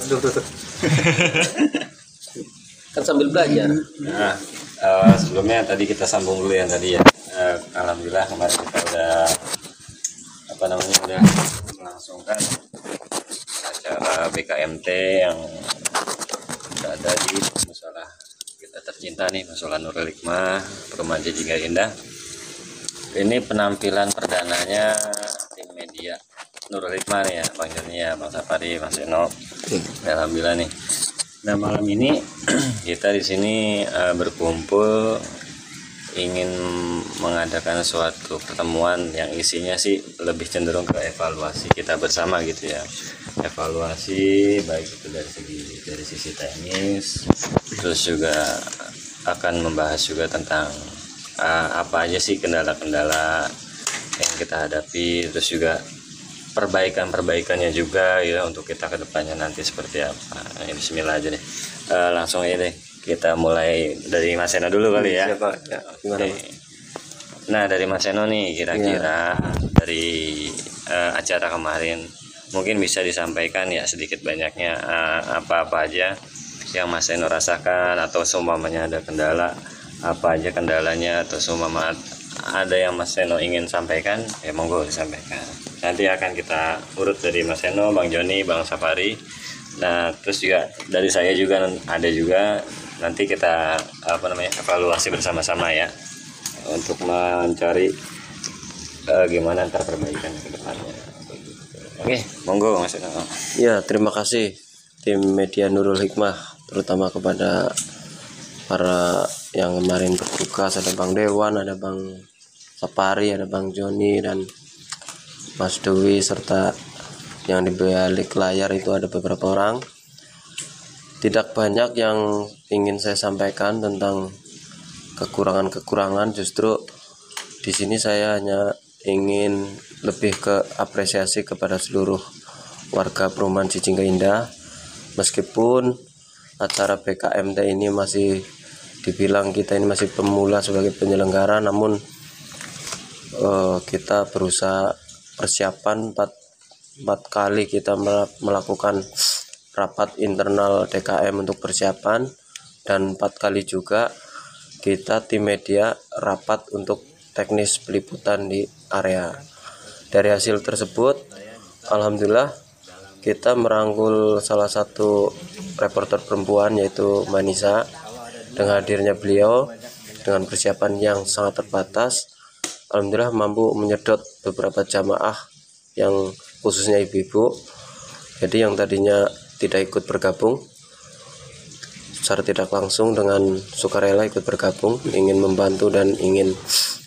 tuh. Kan sambil belajar. Nah, sebelumnya tadi kita sambung dulu yang tadi ya. Alhamdulillah kemarin kita udah udah melangsungkan acara BKMT yang berada di musola kita tercinta nih, Musola Nurul Hikmah, Perumahan Jijingga Indah. Ini penampilan perdananya tim media Nurul Hikmah nih ya, Bang Joni ya, Bang Safari, Mas Eno. Alhamdulillah nih. Nah, malam ini kita di sini berkumpul ingin mengadakan suatu pertemuan yang isinya sih lebih cenderung ke evaluasi kita bersama gitu ya. Evaluasi baik itu dari sisi teknis, terus juga akan membahas juga tentang apa aja sih kendala-kendala yang kita hadapi, terus juga perbaikannya juga ya untuk kita ke depannya nanti seperti apa. Bismillah aja deh. Langsung aja deh. Kita mulai dari Mas Eno dulu kali ya. Siapa? Ya, gimana, Oke. Nah, dari Mas Eno nih kira-kira dari acara kemarin mungkin bisa disampaikan ya sedikit banyaknya apa-apa aja yang Mas Eno rasakan, atau seumpamanya ada kendala apa aja kendalanya, atau seumpama ada yang Mas Eno ingin sampaikan ya monggo disampaikan. Nanti akan kita urut dari Mas Eno, Bang Joni, Bang Safari. Nah, terus juga dari saya juga ada juga, nanti kita evaluasi bersama-sama ya untuk mencari gimana ntar perbaikan ke depannya. Oke, monggo Mas Eno. Ya, terima kasih tim media Nurul Hikmah, terutama kepada para yang kemarin bertugas, ada Bang Dewan, ada Bang Safari, ada Bang Joni, dan Mas Dewi, serta yang di balik layar itu ada beberapa orang. Tidak banyak yang ingin saya sampaikan tentang kekurangan-kekurangan, justru di sini saya hanya ingin lebih ke apresiasi kepada seluruh warga Perumahan Jijingga Indah. Meskipun acara BKMT ini masih dibilang kita ini masih pemula sebagai penyelenggara, namun kita berusaha persiapan 4 kali kita melakukan rapat internal DKM untuk persiapan, dan 4 kali juga kita tim media rapat untuk teknis peliputan di area. Dari hasil tersebut, alhamdulillah kita merangkul salah satu reporter perempuan yaitu Manisa. Dengan hadirnya beliau dengan persiapan yang sangat terbatas, alhamdulillah mampu menyedot beberapa jamaah yang khususnya ibu-ibu, jadi yang tadinya tidak ikut bergabung secara tidak langsung dengan sukarela ikut bergabung, ingin membantu dan ingin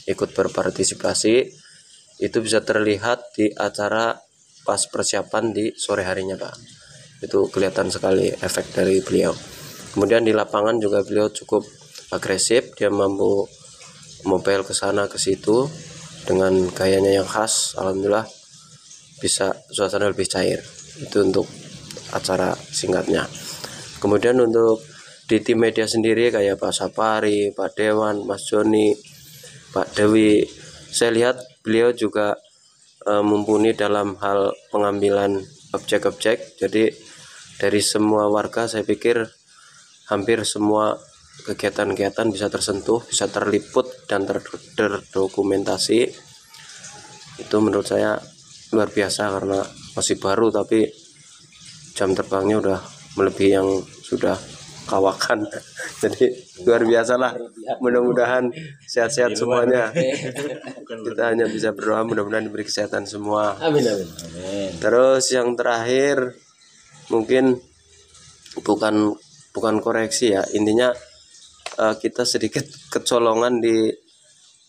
ikut berpartisipasi. Itu bisa terlihat di acara pas persiapan di sore harinya, Pak. Itu kelihatan sekali efek dari beliau. Kemudian di lapangan juga beliau cukup agresif, dia mampu mobile ke sana ke situ dengan gayanya yang khas. Alhamdulillah bisa suasana lebih cair. Itu untuk acara singkatnya. Kemudian untuk di tim media sendiri kayak Pak Safari, Pak Dewan, Mas Joni, Pak Dewi, saya lihat beliau juga mumpuni dalam hal pengambilan objek-objek. Jadi dari semua warga saya pikir hampir semua kegiatan-kegiatan bisa tersentuh, bisa terliput dan terdokumentasi. Itu menurut saya luar biasa karena masih baru, tapi jam terbangnya udah melebihi yang sudah kawakan. Jadi luar biasa lah. Mudah-mudahan sehat-sehat semuanya. Kita hanya bisa berdoa mudah-mudahan diberi kesehatan semua. Amin. Terus yang terakhir mungkin bukan koreksi ya, intinya kita sedikit kecolongan di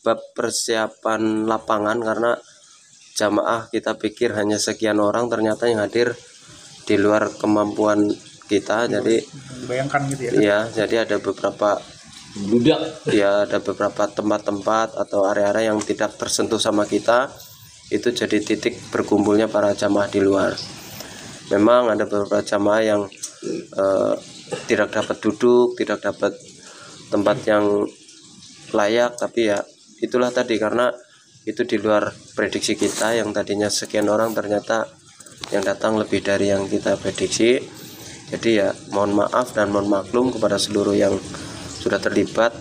bab persiapan lapangan karena jamaah kita pikir hanya sekian orang, ternyata yang hadir di luar kemampuan kita. Jadi bayangkan gitu ya. Iya, jadi ada beberapa tempat-tempat atau area-area yang tidak tersentuh sama kita, itu jadi titik berkumpulnya para jamaah di luar. Memang ada beberapa jamaah yang tidak dapat duduk, tidak dapat tempat yang layak, tapi ya itulah tadi, karena itu di luar prediksi kita. Yang tadinya sekian orang ternyata yang datang lebih dari yang kita prediksi. Jadi ya mohon maaf dan mohon maklum kepada seluruh yang sudah terlibat.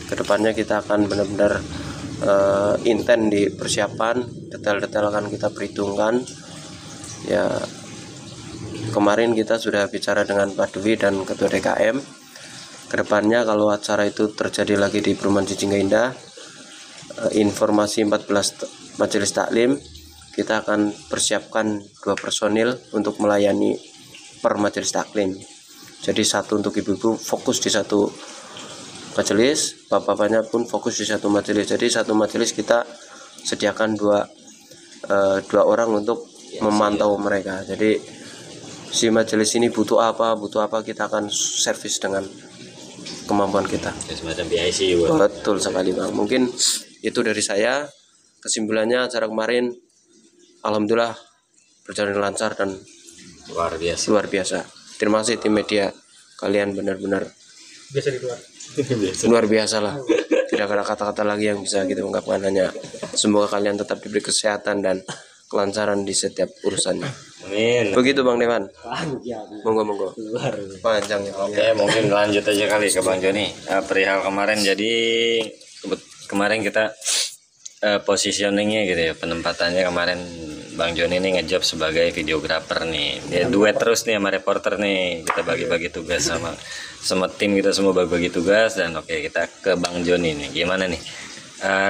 Kedepannya kita akan benar-benar intent di persiapan, detail-detail akan kita perhitungkan. Ya kemarin kita sudah bicara dengan Pak Dwi dan Ketua DKM. Kedepannya kalau acara itu terjadi lagi di Perumahan Jijingga Indah, informasi 14 majelis taklim, kita akan persiapkan 2 personil untuk melayani per majelis taklim. Jadi satu untuk ibu-ibu fokus di satu majelis, bapak-bapaknya pun fokus di satu majelis. Jadi satu majelis kita sediakan dua orang untuk memantau mereka. Jadi si majelis ini butuh apa kita akan servis dengan kemampuan kita. Semacam PIC. Betul sekali Bang. Mungkin itu dari saya. Kesimpulannya acara kemarin alhamdulillah berjalan lancar dan Luar biasa. Terima kasih tim media, kalian benar-benar Biasa di luar. luar biasa lah. Tidak ada kata-kata lagi yang bisa kita ungkapkan, hanya semoga kalian tetap diberi kesehatan dan kelancaran di setiap urusannya. Amin. Begitu Bang Dewan. Monggo. Panjang ya. Oke, mungkin lanjut aja kali ke Bang Joni. Perihal kemarin, jadi kemarin kita positioningnya gitu ya, penempatannya kemarin Bang Joni ini ngejob sebagai videografer nih. Dia duet terus nih sama reporter nih. Kita bagi-bagi tugas sama tim kita semua bagi-bagi tugas. Dan oke, kita ke Bang Joni nih. Gimana nih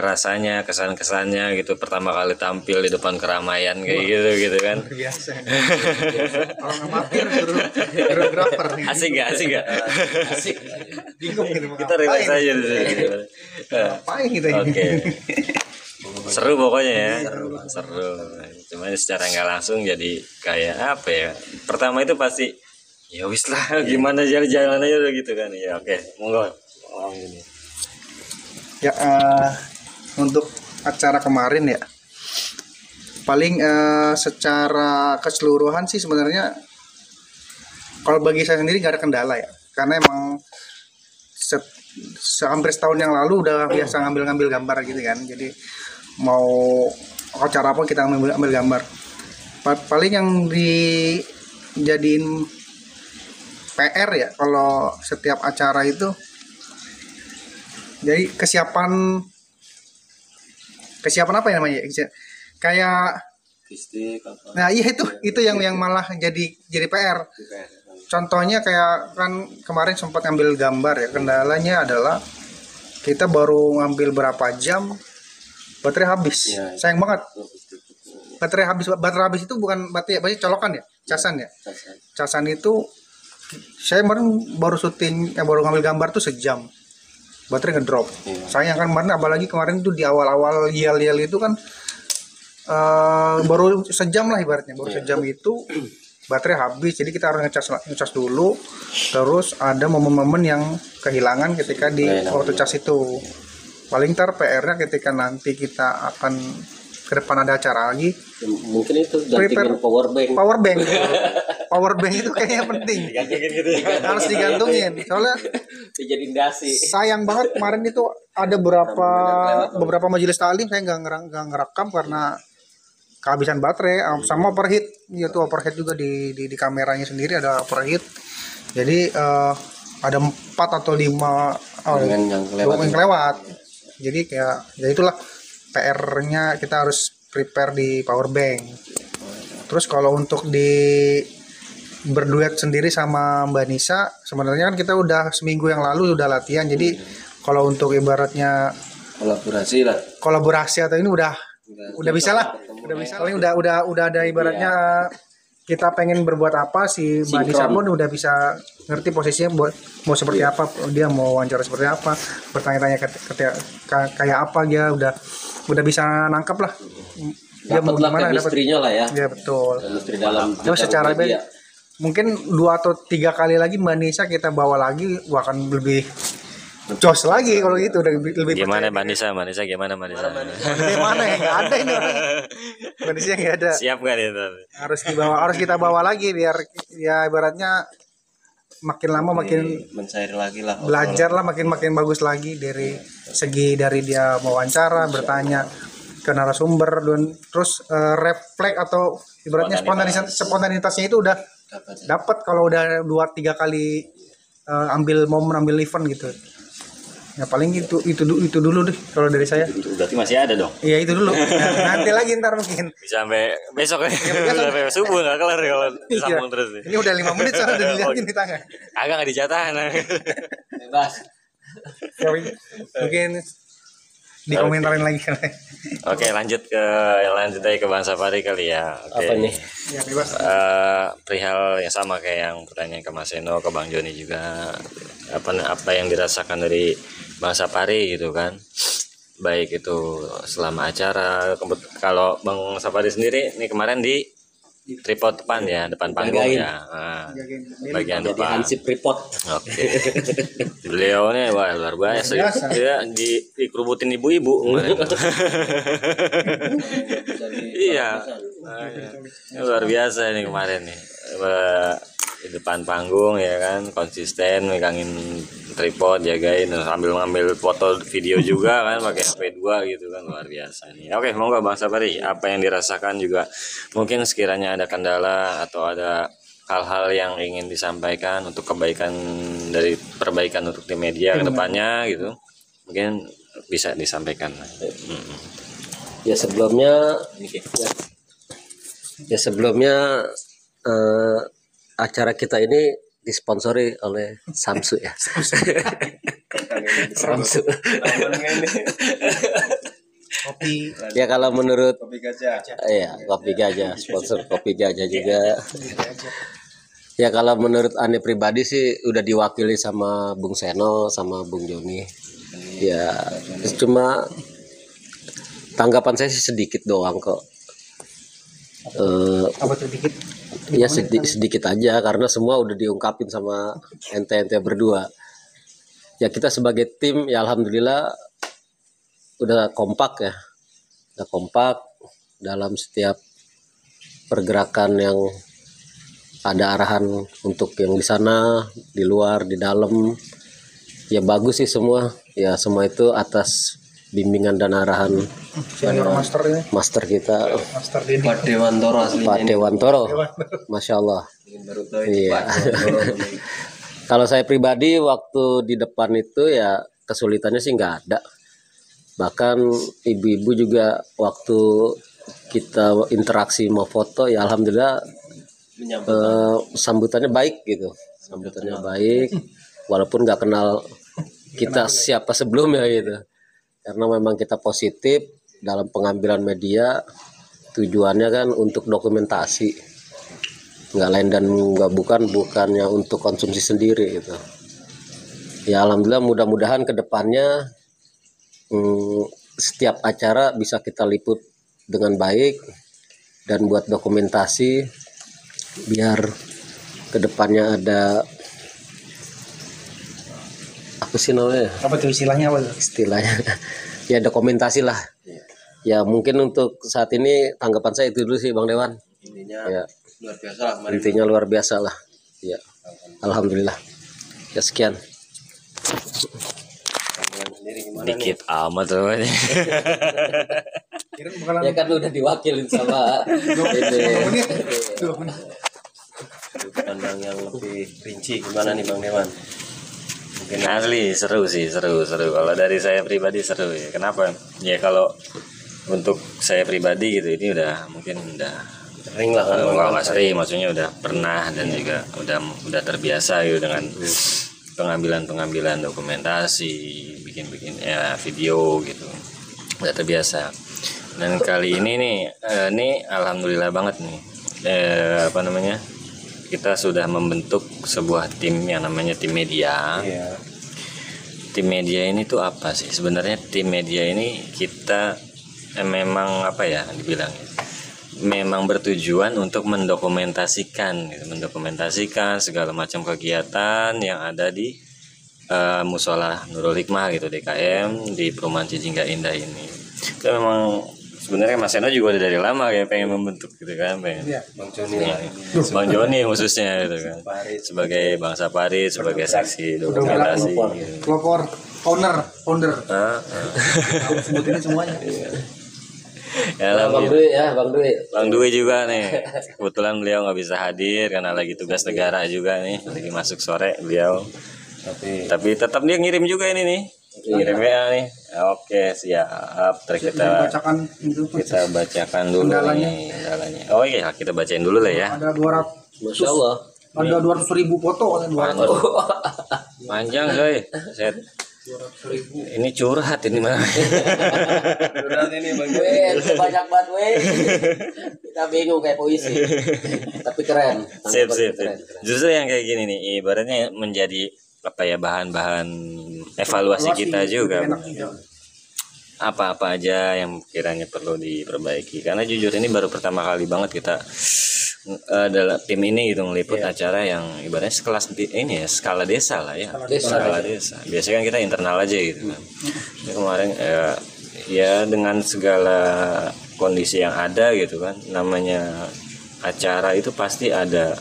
rasanya, kesan-kesannya gitu pertama kali tampil di depan keramaian kayak gitu kan? Biasa. Kalau amatir suruh videografer nih. Asik gak? Asik. Bingung gitu. Kita relax aja di sini. Ngapain kita ini? Oke. Seru pokoknya ya. Seru. Cuma secara nggak langsung jadi kayak apa ya? Pertama itu pasti ya wis lah, gimana jalan aja udah gitu kan. Ya oke, monggo. Ya untuk acara kemarin ya, paling secara keseluruhan sih sebenarnya kalau bagi saya sendiri nggak ada kendala ya, karena emang hampir setahun yang lalu udah biasa ngambil gambar gitu kan. Jadi mau acara apa kita ambil gambar. Paling yang dijadiin PR ya kalau setiap acara itu, jadi kesiapan apa ya namanya, kayak nah iya itu yang malah jadi PR. Contohnya kayak kan kemarin sempat ngambil gambar ya, kendalanya adalah kita baru ngambil berapa jam baterai habis. Sayang banget. Baterai habis itu bukan baterai colokan ya, casan ya. Casan itu saya kemarin baru syuting, baru ngambil gambar tuh sejam. Baterai ngedrop. Sayang kan kemarin, apalagi kemarin tuh di awal-awal yel itu kan baru sejam lah ibaratnya, baru sejam itu baterai habis. Jadi kita harus ngecas dulu. Terus ada momen-momen yang kehilangan ketika di waktu cas itu. Paling ntar PR-nya ketika nanti kita akan ke depan ada acara lagi, mungkin itu gantiin power bank itu kayaknya penting, harus digantungin. Soalnya jadi dasi. Sayang banget kemarin itu ada beberapa majelis taklim saya nggak ngerekam karena kehabisan baterai sama overheat. Itu overheat juga di kameranya sendiri ada overheat. Jadi ada 4 atau 5 yang kelewat. Jadi kayak ya itulah PR-nya, kita harus prepare di power bank. Terus kalau untuk di berduet sendiri sama Mbak Nisa, sebenarnya kan kita udah seminggu yang lalu udah latihan. Jadi kalau untuk ibaratnya kolaborasi atau ini udah bisa lah. Paling udah ada ibaratnya kita pengen berbuat apa, si Mbak Nisa pun udah bisa ngerti posisinya mau seperti apa, dia mau wawancara seperti apa, bertanya-tanya kayak apa, dia udah bisa nangkap lah. Dia mau gimana chemistry-nya lah ya. Ya betul. Chemistry dalam secara mungkin 2 atau 3 kali lagi Mbak Nisa kita bawa lagi, akan lebih jos lagi kalau gitu, udah lebih gimana Mbak Nisa gimana Mbak Nisa? Gimana ya, nggak ada ini orang. Mbak Nisa nggak ada. Siap nggak itu? Harus kita bawa lagi biar ya ibaratnya makin lama makin mencair lagi lah, belajar lah, makin bagus lagi dari segi dari dia mewawancara, bertanya ke narasumber, dan terus refleks atau ibaratnya spontanitasnya itu udah Dapat kalau udah 2-3 kali ambil momen, ambil event gitu. Ya paling itu dulu deh kalau dari saya. Berarti masih ada dong. Iya itu dulu. Nah, nanti lagi ntar mungkin. Bisa sampai besok ya. Sampai subuh nggak kelar kalau sambung terus nih. Ini udah 5 menit soalnya udah dilihatin di tangan. Agak nggak dijatah. Bebas. Mungkin dikomentarin lagi. Oke, lanjut aja ke Bang Safari kali ya. Oke. Apa nih? Ya bebas. Perihal yang sama kayak yang pertanyaan ke Mas Eno, ke Bang Joni juga. Apa yang dirasakan dari Bang Safari gitu kan? Baik itu selama acara. Kalau Bang Safari sendiri nih kemarin di tripod depan ya, depan panggung ya. Nah, bagian Jadi depan. hansip report. Oke. Beliau nih wah luar biasa. Ya dikerubutin ibu-ibu kemarin. Iya. Luar biasa ini kemarin nih. Di depan panggung ya kan, konsisten megangin tripod, jagain sambil ngambil foto video juga kan pakai HP 2 gitu kan, luar biasa nih. Oke, monggo Bang Safari, apa yang dirasakan juga mungkin sekiranya ada kendala atau ada hal-hal yang ingin disampaikan untuk kebaikan dari perbaikan untuk tim media ke depannya gitu. Mungkin bisa disampaikan. Ya sebelumnya acara kita ini disponsori oleh Samsu ya. Samsu. Kopi. Ya kalau menurut Kopi Gajah. ya Kopi Gajah, sponsor Kopi Gajah juga. Ya kalau menurut Ane pribadi sih udah diwakili sama Bung Seno sama Bung Joni. Ya cuma tanggapan saya sih sedikit doang kok. Apa tuh dikit? Ya sedikit aja karena semua udah diungkapin sama ente berdua. Ya kita sebagai tim ya alhamdulillah udah kompak ya. Udah kompak dalam setiap pergerakan yang ada arahan untuk yang di sana, di luar, di dalam. Ya bagus sih semua. Ya semua itu atas bimbingan dan arahan Senior master ini. master kita Master Dini. Pak Dewantoro. Masya Allah. Iya. Kalau saya pribadi waktu di depan itu ya kesulitannya sih nggak ada. Bahkan ibu-ibu juga waktu kita interaksi mau foto ya alhamdulillah sambutannya baik gitu. Sambutannya baik walaupun nggak kenal kita siapa sebelumnya gitu. Karena memang kita positif dalam pengambilan media, tujuannya kan untuk dokumentasi, nggak lain dan nggak bukannya untuk konsumsi sendiri gitu. Ya alhamdulillah mudah-mudahan kedepannya setiap acara bisa kita liput dengan baik dan buat dokumentasi biar kedepannya ada apa sih namanya? Apa tuh istilahnya apa tuh? Istilahnya ya dokumentasi lah. Ya mungkin untuk saat ini tanggapan saya itu dulu sih Bang Dewan. Intinya Ya luar biasa lah. intinya luar biasa lah. Ya alhamdulillah. Ya sekian. Dikit amat tuh. Ya kan udah diwakilin sama ini. Pandang yang lebih rinci gimana nih Bang Dewan? Mungkin asli seru sih, seru. Kalau dari saya pribadi seru ya. Kenapa? Ya kalau untuk saya pribadi gitu ini mungkin udah Sering lah kan. nggak sering, maksudnya udah pernah dan juga udah terbiasa gitu dengan pengambilan dokumentasi, bikin ya video gitu. Udah terbiasa. Dan kali ini nih alhamdulillah banget nih. Kita sudah membentuk sebuah tim yang namanya tim media. Iya. Tim media ini tuh apa sih? Sebenarnya tim media ini kita memang apa ya dibilang? Memang bertujuan untuk mendokumentasikan segala macam kegiatan yang ada di Musola Nurul Hikmah gitu DKM di Perumahan Cijingga Indah ini. Itu memang sebenarnya Mas Eno juga udah dari lama kayak pengen membentuk gitu kan, pengen. Iya. Bang Joni lah. Bang Joni khususnya gitu kan. Sebagai Bang Safari, sebagai seksi dokumentasi. Pelopor, founder. Kamu sebutin semuanya. Ya, Bang Dwi ya, Bang Dwi. Bang Dwi juga nih. Kebetulan beliau nggak bisa hadir karena lagi tugas negara juga nih, lagi masuk sore beliau. Tapi tetap dia ngirim juga ini nih. Ngirim WA nih. Oke, siap. Terus Bacakan itu. kita bacakan dulu Kendalanya. nih kendalanya. Oh iya, kita bacain dulu lah ya. Ada 200, Masya Allah. ada 200.000 foto, ada 200. Panjang coy. Set. Ini curhat ini mah. Udah ini Bang Dwi, banyak banget weh. Kita bingung kayak puisi. Tapi keren. Sip. Justru yang kayak gini nih, ibaratnya menjadi apa ya, bahan-bahan evaluasi kita juga. Enak juga. Apa-apa aja yang kiranya perlu diperbaiki. Karena jujur ini baru pertama kali banget kita adalah tim ini gitu ngeliput acara yang ibaratnya sekelas ini ya, skala desa lah ya. Skala desa. Biasanya kan kita internal aja gitu kan. Ini kemarin ya dengan segala kondisi yang ada gitu kan, namanya acara itu pasti ada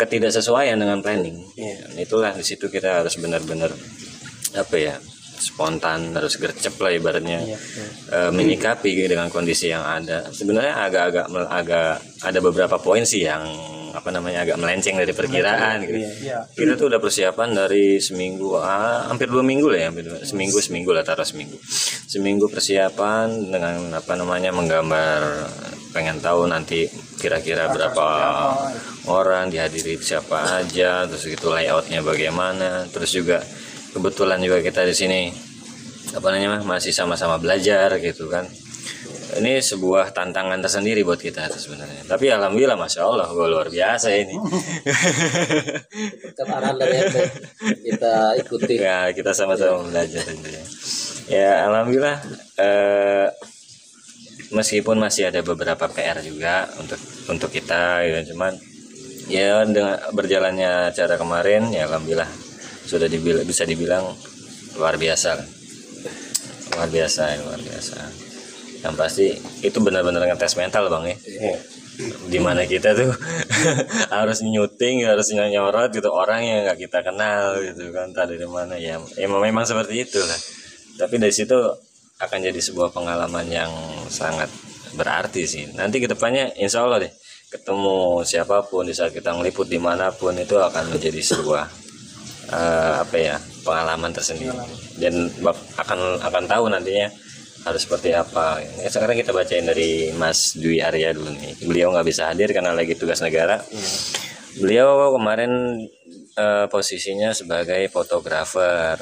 ketidaksesuaian dengan planning. Dan itulah di situ kita harus benar-benar apa ya, spontan, harus gercep lah ibaratnya, menyikapi dengan kondisi yang ada. Sebenarnya agak ada beberapa poin sih yang apa namanya agak melenceng dari perkiraan gitu. Kita tuh udah persiapan dari seminggu, hampir 2 minggu lah ya, seminggu lah, taruh seminggu persiapan dengan apa namanya menggambar, pengen tahu nanti kira-kira berapa orang dihadiri, siapa aja, terus gitu layoutnya bagaimana, terus juga kebetulan juga kita di sini apa namanya masih sama-sama belajar gitu kan. Ini sebuah tantangan tersendiri buat kita sebenarnya. Tapi alhamdulillah, masya Allah, luar biasa ini. Arahan dari RT kita ikuti. Ya, kita sama-sama belajar tentunya. Ya alhamdulillah. Meskipun masih ada beberapa PR juga untuk kita, ya, cuman ya dengan berjalannya acara kemarin, ya alhamdulillah sudah bisa dibilang luar biasa. Yang pasti itu benar-benar ngetes mental bang ya. Dimana kita tuh harus nyuting, harus nyorot gitu orang yang nggak kita kenal gitu kan, entah dari mana ya. Memang seperti itulah. Tapi dari situ akan jadi sebuah pengalaman yang sangat berarti sih. Nanti kedepannya insya Allah deh, ketemu siapapun di saat kita ngeliput dimanapun itu akan menjadi sebuah apa ya, pengalaman tersendiri, dan akan tahu nantinya harus seperti apa. Sekarang kita bacain dari Mas Dwi Arya dulu nih. Beliau nggak bisa hadir karena lagi tugas negara. Beliau kemarin posisinya sebagai fotografer.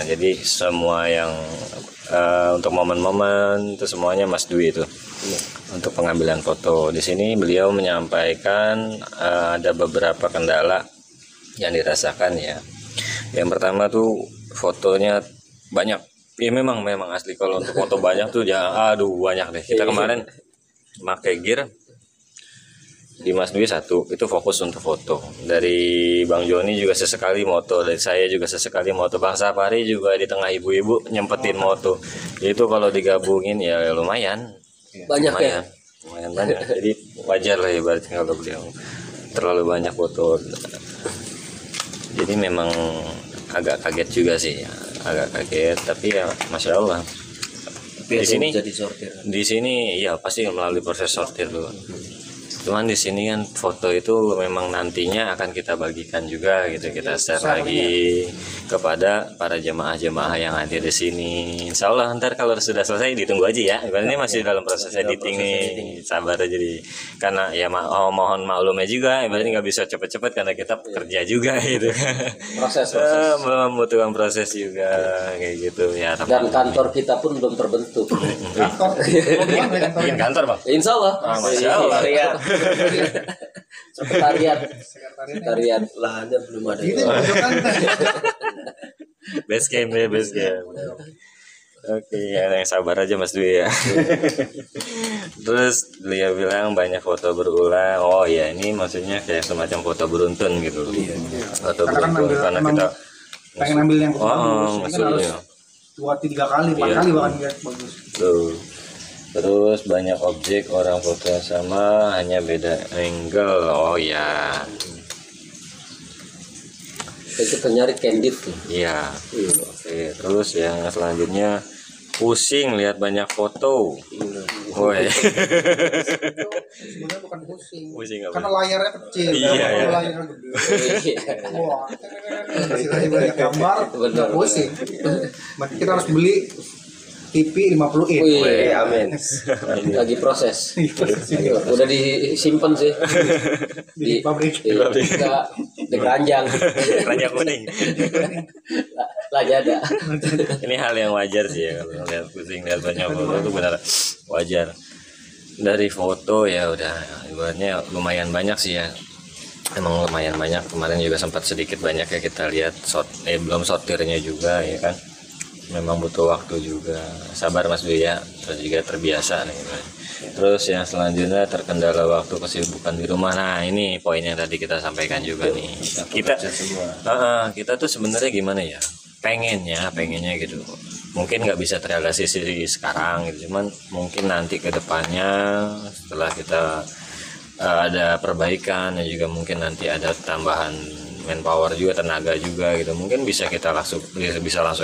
Jadi semua yang untuk momen-momen itu semuanya Mas Dwi itu untuk pengambilan foto. Di sini beliau menyampaikan ada beberapa kendala yang dirasakan ya. Yang pertama tuh fotonya banyak. Ya memang asli kalau untuk foto banyak tuh jangan, banyak deh. Kita kemarin pakai gear di Mas Dwi satu, itu fokus untuk foto. Dari Bang Joni juga sesekali moto, dari saya juga sesekali moto, Bang Sapari juga di tengah ibu-ibu nyempetin moto. Itu kalau digabungin ya lumayan Banyak ya. Lumayan banyak. Jadi wajar lah ibaratnya kalau beliau terlalu banyak foto. Jadi memang agak kaget juga sih, agak kaget. Tapi ya masya Allah. Di sini ya pasti melalui proses sortir dulu. Cuman di sini kan foto itu memang nantinya akan kita bagikan juga gitu, kita share lagi kepada para jemaah-jemaah yang ada di sini. Insya Allah ntar kalau sudah selesai ditunggu aja ya. Ini masih dalam proses editing nih, sabar aja karena ya mohon maklumnya juga, ibaratnya nggak bisa cepet-cepet karena kita kerja juga gitu. Proses. Membutuhkan proses juga kayak gitu ya. Dan kantor kita pun belum terbentuk. Bikin kantor bang? Insya Allah. Masya Allah. Sekretariat Lahannya belum ada. Gitu kan. Base camp. Oke, yang sabar aja Mas Dwi ya. Terus dia bilang banyak foto berulang. Oh ya, ini maksudnya kayak semacam foto beruntun gitu. Foto beruntun karena kita pengen ambil yang bagus. Maksudnya 2-3 kali, 4 kali bahkan lihat bagus. Tuh. Terus banyak objek orang foto sama, hanya beda angle. Oh ya. Kita nyari candid tuh. Iya. Oke. Terus yang selanjutnya Pusing lihat banyak foto. Woi. Sebenarnya bukan pusing. Pusing apa? Karena layarnya kecil. Iya, Kalau iya. layarnya gede. Wah, kasih banyak gambar, nggak pusing. Berarti kita harus beli TV 50 inch. Wih, amin. lagi proses. Udah disimpan sih Di pabrik. di keranjang. Ranjang kuning. Lagi ada. Ini hal yang wajar sih ya, kalau lihat pusing lihat banyak foto itu benar wajar. Dari foto ya udah ibaratnya lumayan banyak sih ya. Emang lumayan banyak, kemarin juga sempat sedikit banyak ya kita lihat belum sortirnya juga ya kan. Memang butuh waktu juga, sabar Mas Dwi ya, terus juga terbiasa nih. Terus yang selanjutnya terkendala waktu kesibukan di rumah. Nah ini poin yang tadi kita sampaikan juga nih. Kita tuh sebenarnya gimana ya? Pengennya gitu. Mungkin nggak bisa terrealisasi sekarang gitu, cuman mungkin nanti ke depannya setelah kita ada perbaikan dan juga mungkin nanti ada tambahan manpower juga, tenaga juga gitu, mungkin bisa kita langsung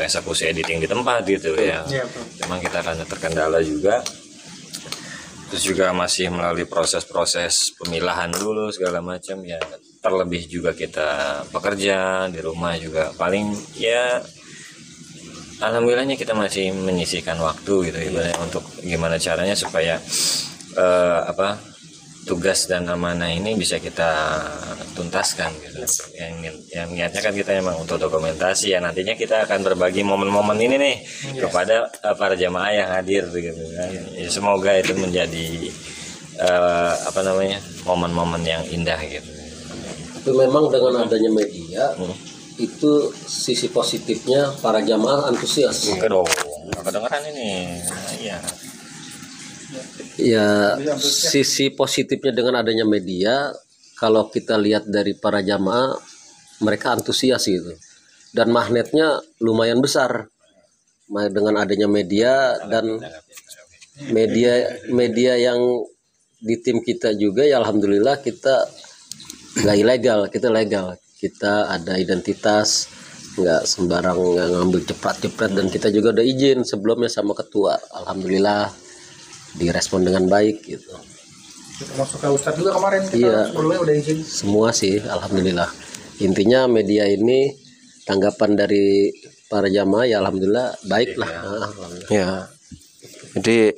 eksekusi editing di tempat gitu ya. Memang kita akan terkendala juga, terus juga masih melalui proses-proses pemilahan dulu segala macam ya. Terlebih juga kita bekerja di rumah juga paling ya alhamdulillahnya kita masih menyisihkan waktu gitu ibaratnya untuk gimana caranya supaya tugas dan amanah ini bisa kita tuntaskan gitu. Yang niatnya kan kita memang untuk dokumentasi ya, nantinya kita akan berbagi momen-momen ini nih kepada para jamaah yang hadir gitu kan. Ya, semoga itu menjadi momen-momen yang indah gitu. Tapi memang dengan adanya media itu sisi positifnya para jamaah antusias. Oke dong, kedengeran ini. Iya. Ya, sisi positifnya dengan adanya media, kalau kita lihat dari para jamaah, mereka antusias gitu. Dan magnetnya lumayan besar dengan adanya media, dan media yang di tim kita juga ya alhamdulillah kita nggak ilegal, kita legal. Kita ada identitas, nggak sembarang nggak ngambil jepret-jepret, dan kita juga udah izin sebelumnya sama ketua. Alhamdulillah direspon dengan baik gitu. Termasuk ke Ustadz juga kemarin kita Iya. sebelumnya udah izin. Semua sih alhamdulillah. Intinya media ini tanggapan dari para jamaah ya alhamdulillah baik lah. Ya, jadi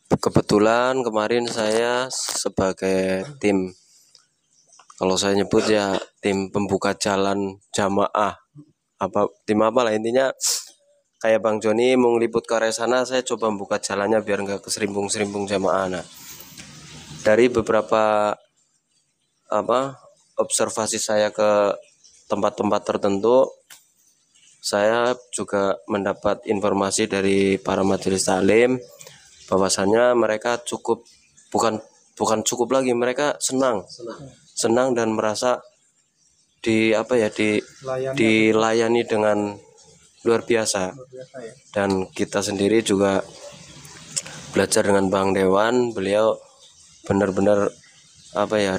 kebetulan kemarin saya sebagai tim, kalau saya nyebut ya tim pembuka jalan jamaah, tim apa lah intinya, kayak Bang Joni mau ngeliput ke area sana, saya coba membuka jalannya biar nggak keserimpung-serimpung jamaah. Nah, dari beberapa observasi saya ke tempat-tempat tertentu, saya juga mendapat informasi dari para majelis taklim bahwasannya mereka bukan cukup lagi, mereka senang dan merasa dilayani dengan luar biasa. Dan kita sendiri juga belajar dengan Bang Dewan, beliau benar-benar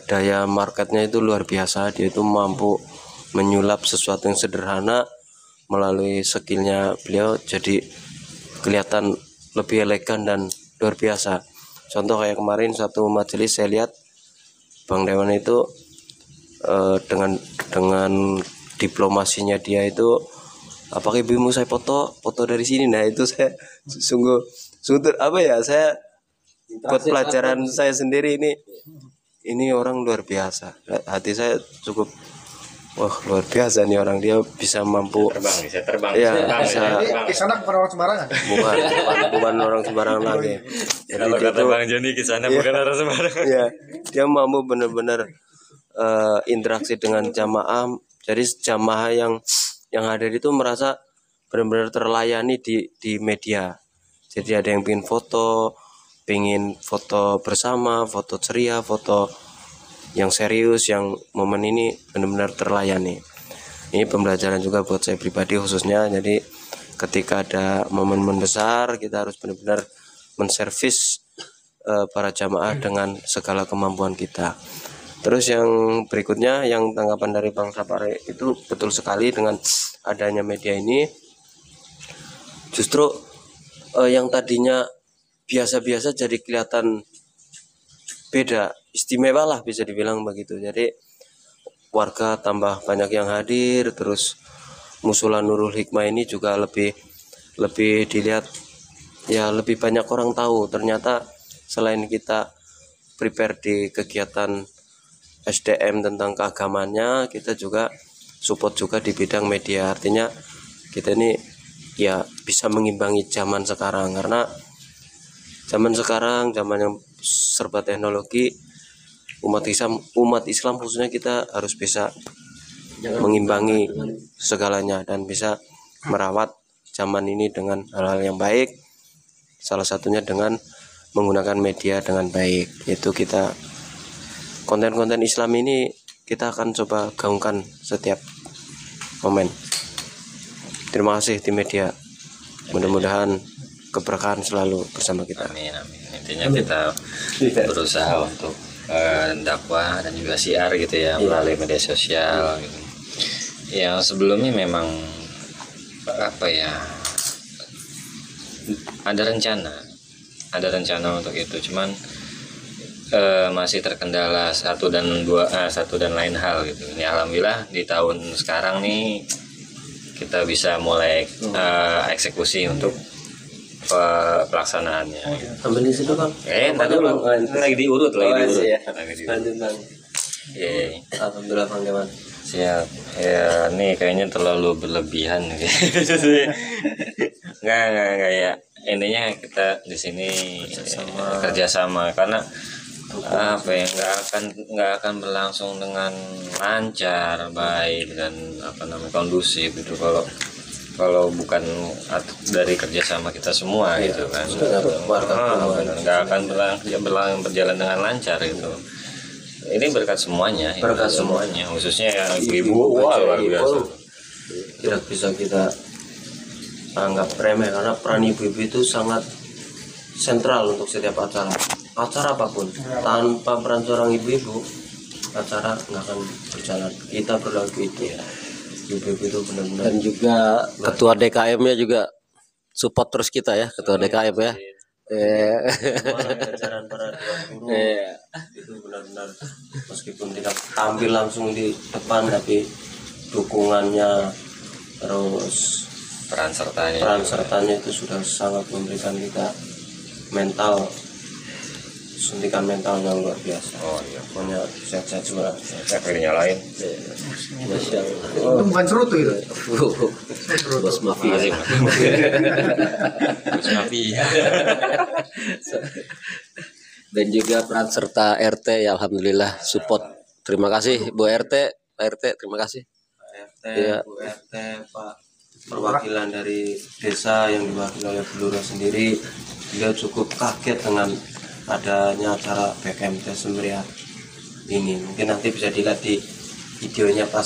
daya marketnya itu luar biasa. Dia itu mampu menyulap sesuatu yang sederhana melalui skillnya beliau jadi kelihatan lebih elegan dan luar biasa. Contoh kayak kemarin satu majelis saya lihat Bang Dewan itu dengan diplomasinya dia itu, apakah ibumu saya foto dari sini. Nah itu saya sungguh saya buat pelajaran saya sendiri, ini orang luar biasa. Hati saya cukup luar biasa nih orang, dia bisa mampu terbang. Ya, bisa. Di sana bukan orang sembarangan. Bukan orang sembarangan lagi. Jadi Kalau dia kata tuh, Bang Joni ke sana bukan orang sembarangan. ya, dia mampu benar-benar interaksi dengan jamaah. Jadi jamaah yang hadir itu merasa benar-benar terlayani di media. Jadi ada yang pengen foto bersama, foto ceria, foto yang serius, yang momen ini benar-benar terlayani. Ini pembelajaran juga buat saya pribadi khususnya. Jadi ketika ada momen-momen besar, kita harus benar-benar menservis para jamaah dengan segala kemampuan kita. Terus yang berikutnya, yang tanggapan dari Bang Sapare itu betul sekali, dengan adanya media ini justru yang tadinya biasa-biasa jadi kelihatan beda, istimewa lah bisa dibilang begitu. Jadi warga tambah banyak yang hadir, terus Mushola Nurul Hikmah ini juga lebih dilihat, ya lebih banyak orang tahu ternyata selain kita prepare di kegiatan SDM tentang keagamannya, kita juga support juga di bidang media. Artinya kita ini ya bisa mengimbangi zaman sekarang, karena zaman sekarang zaman yang serba teknologi, umat Islam khususnya kita harus bisa mengimbangi segalanya dan bisa merawat zaman ini dengan hal-hal yang baik, salah satunya dengan menggunakan media dengan baik. Yaitu kita konten-konten Islam ini kita akan coba gaungkan setiap momen. Terima kasih tim media, mudah-mudahan keberkahan selalu bersama kita. Amin, amin. Intinya kita berusaha untuk dakwah dan juga siar gitu ya, melalui media sosial gitu. Yang sebelumnya memang apa ya, ada rencana untuk itu, cuman masih terkendala satu dan lain hal gitu. Ini alhamdulillah di tahun sekarang nih kita bisa mulai eksekusi untuk pelaksanaannya. Ambil di situ Bang. Ntar dulu, lagi diurut. Ya. Lagi diurut. Lanjut Bang. Iya. Alhamdulillah Bang Dewan. Siap. Ya, ini kayaknya terlalu berlebihan gitu. Enggak ya. Intinya kita di sini kerjasama karena apa ya, nggak akan berlangsung dengan lancar, baik dan kondusif gitu kalau bukan dari kerjasama kita semua gitu kan. Nggak akan berjalan dengan lancar gitu. Ini berkat semuanya, khususnya yang ibu-ibu, luar biasa. Tidak bisa kita anggap remeh karena peran ibu-ibu itu sangat sentral untuk setiap acara apapun. Tanpa peran seorang ibu-ibu, acara nggak akan berjalan. Kita berlaku itu ya, ibu-ibu itu benar-benar. Dan juga ketua DKM-nya juga support terus kita ya, ketua DKM ya. Ajaran para guru itu benar-benar, meskipun tidak tampil langsung di depan, tapi dukungannya terus peran sertanya itu sudah sangat memberikan kita suntikan mental yang luar biasa. Oh iya, pokoknya sehat-sehat semua. saya pilihnya lain. Masya Allah. Itu bukan serutu itu. Bos mafia. Bos mafia. Dan juga peran serta RT ya, alhamdulillah support. Terima kasih Bu RT, Pak RT, terima kasih. RT, Ya. Bu RT, Pak perwakilan dari desa yang diwakili oleh Bu Lurah sendiri, dia cukup kaget dengan adanya acara BKMT Semeriah ini. Mungkin nanti bisa dilihat di videonya pas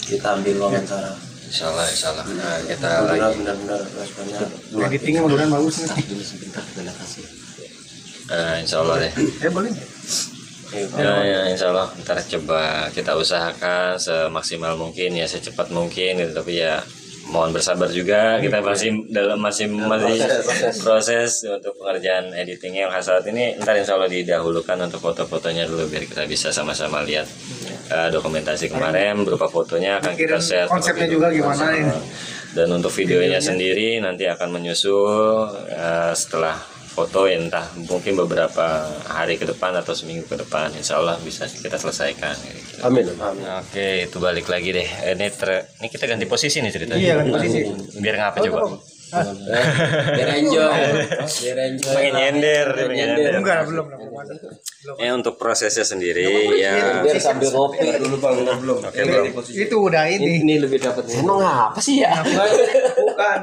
kita ambil wawancara. Insyaallah. Nah, kita lagi benar-benar responnya Editingnya mudah-mudahan bagus nih. Dulu sebentar, terima kasih. insyaallah deh. Boleh. Ya, insyaallah ntar coba kita usahakan semaksimal mungkin ya, secepat mungkin gitu, tapi ya mohon bersabar juga, kita masih proses untuk pengerjaan editingnya. Yang saat ini ntar insyaallah didahulukan untuk foto-fotonya dulu biar kita bisa sama-sama lihat dokumentasi kemarin berupa fotonya akan kita share. Konsepnya juga gimana ini? Dan untuk videonya sendiri nanti akan menyusul setelah foto, entah mungkin beberapa hari ke depan atau seminggu ke depan, insyaallah bisa kita selesaikan. Amin. Oke, itu balik lagi deh. Ini kita ganti posisi nih ceritanya. Iya, ganti posisi. Biar ngapa coba? Biar enjoy. Pengen nyender. Enggak, belum. Ya untuk prosesnya sendiri ya. Biar sambil ngopi dulu Bang. Oke, belum. Itu udah ini. Ini lebih dapat. Emang apa sih ya? Bukan.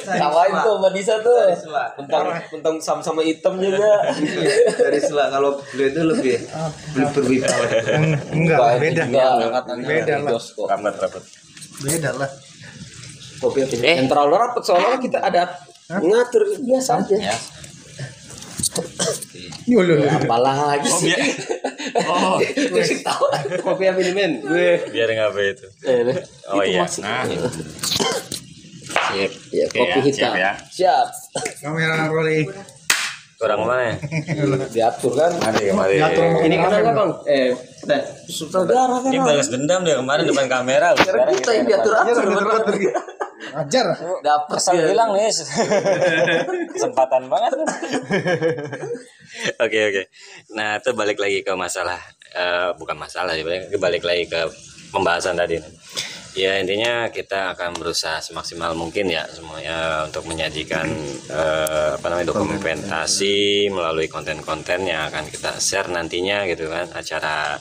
Tawain tuh Mbak Disa tuh. Mentang sama hitam juga. Dari Sela, kalau beliau itu lebih berwibawa. Enggak, beda. Beda lah. Rapat. Beda lah. Kopi yang terlalu rapat soalnya kita ada ngatur biasa aja. Ya. Apalagi sih? Kasih tahu. Kopi apa ini men? Biar ngapa itu? Oh iya. Nah. Sip. Ya, Oke kopi ya, hitam. siap ya. Siap. Kamera rolling. Kurang mana? Diatur kan? Mari, mari. Diatur sama Ini kamera. kenapa bang? Udah. Sutradara kan? Ini balas dendam dia kemarin depan kamera. Sekarang Kita yang diatur-atur. Ajar. Dapet Asal dia. hilang nih. Kesempatan banget. Oke. Nah, itu balik lagi ke masalah bukan masalah ya, balik lagi ke pembahasan tadi. Ya, intinya kita akan berusaha semaksimal mungkin ya semuanya untuk menyajikan dokumentasi melalui konten-konten yang akan kita share nantinya gitu kan, acara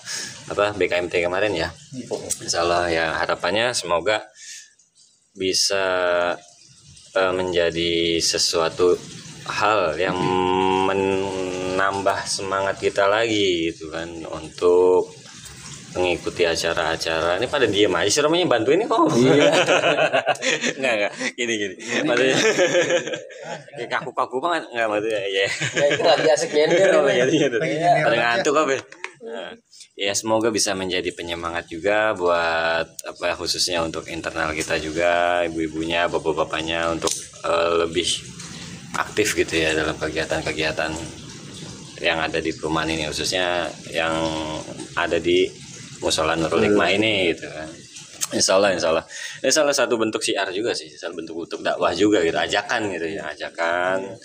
BKMT kemarin ya. Insyaallah ya, harapannya semoga bisa menjadi sesuatu hal yang menambah semangat kita lagi gitu kan untuk mengikuti acara-acara. Ini pada diem aja sih, Romanya bantuin nih kok. Iya. Enggak gini maksudnya kayak kaku-kaku banget enggak maksudnya ya. Ya itu lagi asik nyender. Pada ngantuk apa ya? Nah, ya semoga bisa menjadi penyemangat juga buat khususnya untuk internal kita juga, ibu-ibunya, bapak-bapaknya untuk lebih aktif gitu ya dalam kegiatan-kegiatan yang ada di perumahan ini, khususnya yang ada di Mushola Nurul Hikmah ini gitu kan. Insyaallah ini salah satu bentuk syiar juga sih, salah bentuk dakwah juga gitu, ajakan gitu ya, ajakan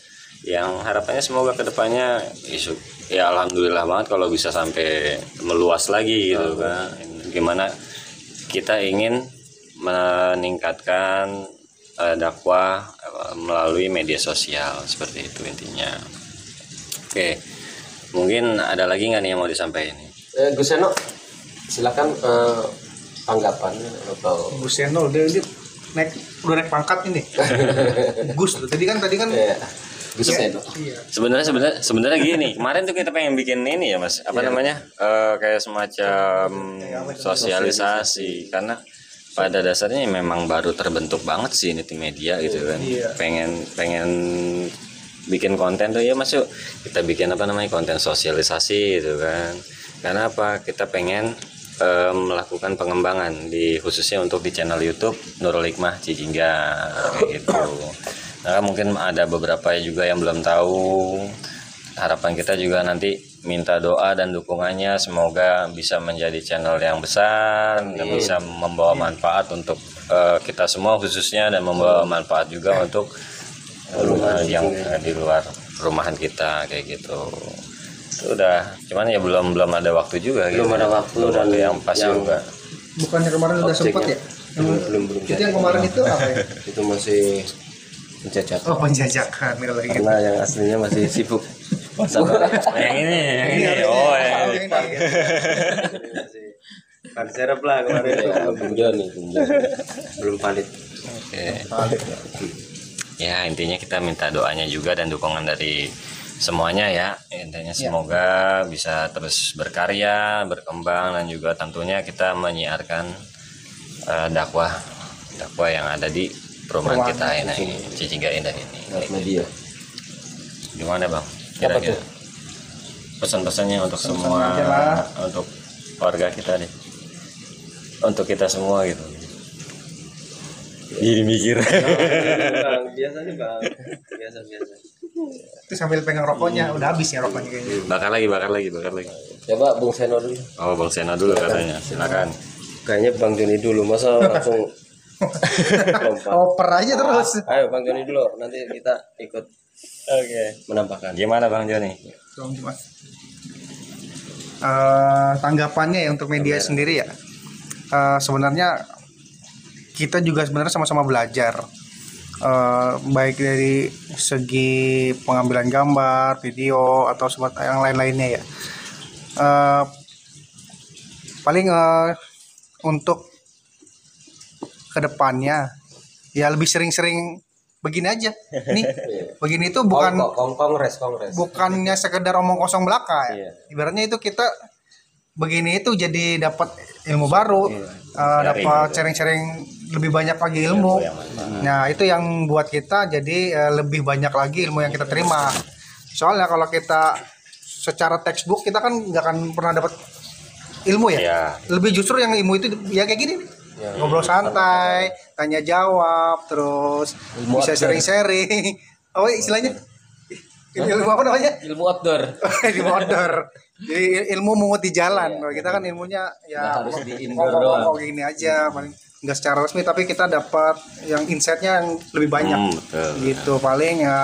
yang harapannya semoga kedepannya ya alhamdulillah banget kalau bisa sampai meluas lagi gitu kan. Gimana kita ingin meningkatkan dakwah melalui media sosial, seperti itu intinya. Oke, mungkin ada lagi nggak nih yang mau disampaikan? Gus Seno, silakan tanggapannya atau Gus Seno udah naik pangkat ini. Gus tuh. Tadi kan ya, Gus Seno. Iya. Sebenarnya gini, kemarin tuh kita pengen bikin ini ya Mas, namanya kayak semacam sosialisasi, karena pada dasarnya memang baru terbentuk banget sih ini tim media gitu kan. Pengen bikin konten tuh ya Mas, yuk kita bikin konten sosialisasi gitu kan. Karena kita pengen melakukan pengembangan khususnya untuk di channel YouTube Nurul Hikmah Cijingga kayak gitu. Nah, mungkin ada beberapa juga yang belum tahu. Harapan kita juga nanti minta doa dan dukungannya, semoga bisa menjadi channel yang besar dan bisa membawa manfaat untuk kita semua khususnya, dan membawa manfaat juga untuk yang di luar rumahan kita kayak gitu. Itu udah, cuman ya belum ada waktu juga. Belum gitu. ada waktu dan yang pas juga. Bukannya kemarin udah sempat ya? belum Itu yang kemarin itu apa ya? itu masih penjajah. Oh, penjajakan lagi. Karena yang aslinya masih sibuk. yang ini oh ya. Kan serap lah kemarin ya, Bung Joni belum valid. Oke. Ya, intinya kita minta doanya juga dan dukungan dari semuanya ya. Intinya semoga bisa terus berkarya, berkembang, dan juga tentunya kita menyiarkan dakwah yang ada di perumahan kita ini, Cijingga Indah ini. Media. Gimana Bang? Kira-kira pesan-pesannya untuk semua, untuk warga kita deh, untuk kita semua gitu. Jadi mikir. Biasanya Bang. Biasa. Itu sambil pegang rokoknya, udah habis ya rokoknya kayaknya. Bakar lagi. Coba Bung Seno dulu. Oh, Bang Sena dulu katanya. Silakan. Kayaknya Bang Joni dulu, masa langsung lompat. Oper aja terus. Ayo Bang Joni dulu, nanti kita ikut menambahkan. Gimana Bang Joni? Tanggapannya ya untuk media sendiri ya. Sebenarnya kita juga sebenarnya sama-sama belajar. Baik dari segi pengambilan gambar, video, atau yang lain-lainnya ya. Paling untuk kedepannya ya lebih sering-sering begini aja. Nih, begini itu bukan kongres. bukannya sekedar omong kosong belaka ya. Iya. Ibaratnya itu kita begini itu jadi dapat ilmu baru, dapat sharing-sharing lebih banyak lagi ilmu. Nah, itu yang buat kita jadi lebih banyak lagi ilmu yang kita terima. Soalnya kalau kita secara textbook kita kan nggak akan pernah dapat ilmu ya. Iya. Lebih justru yang ilmu itu ya kayak gini nih. ngobrol santai, tanya jawab, terus bisa sharing-sharing. Oh istilahnya ilmu apa namanya? Ilmu outdoor. Ilmu outdoor. Jadi ilmu mungut di jalan. Kalau kita kan ilmunya ya Nggak harus di indoor doang. ngomong gini aja, paling nggak secara resmi, tapi kita dapat yang insight-nya yang lebih banyak. Betul. Gitu paling ya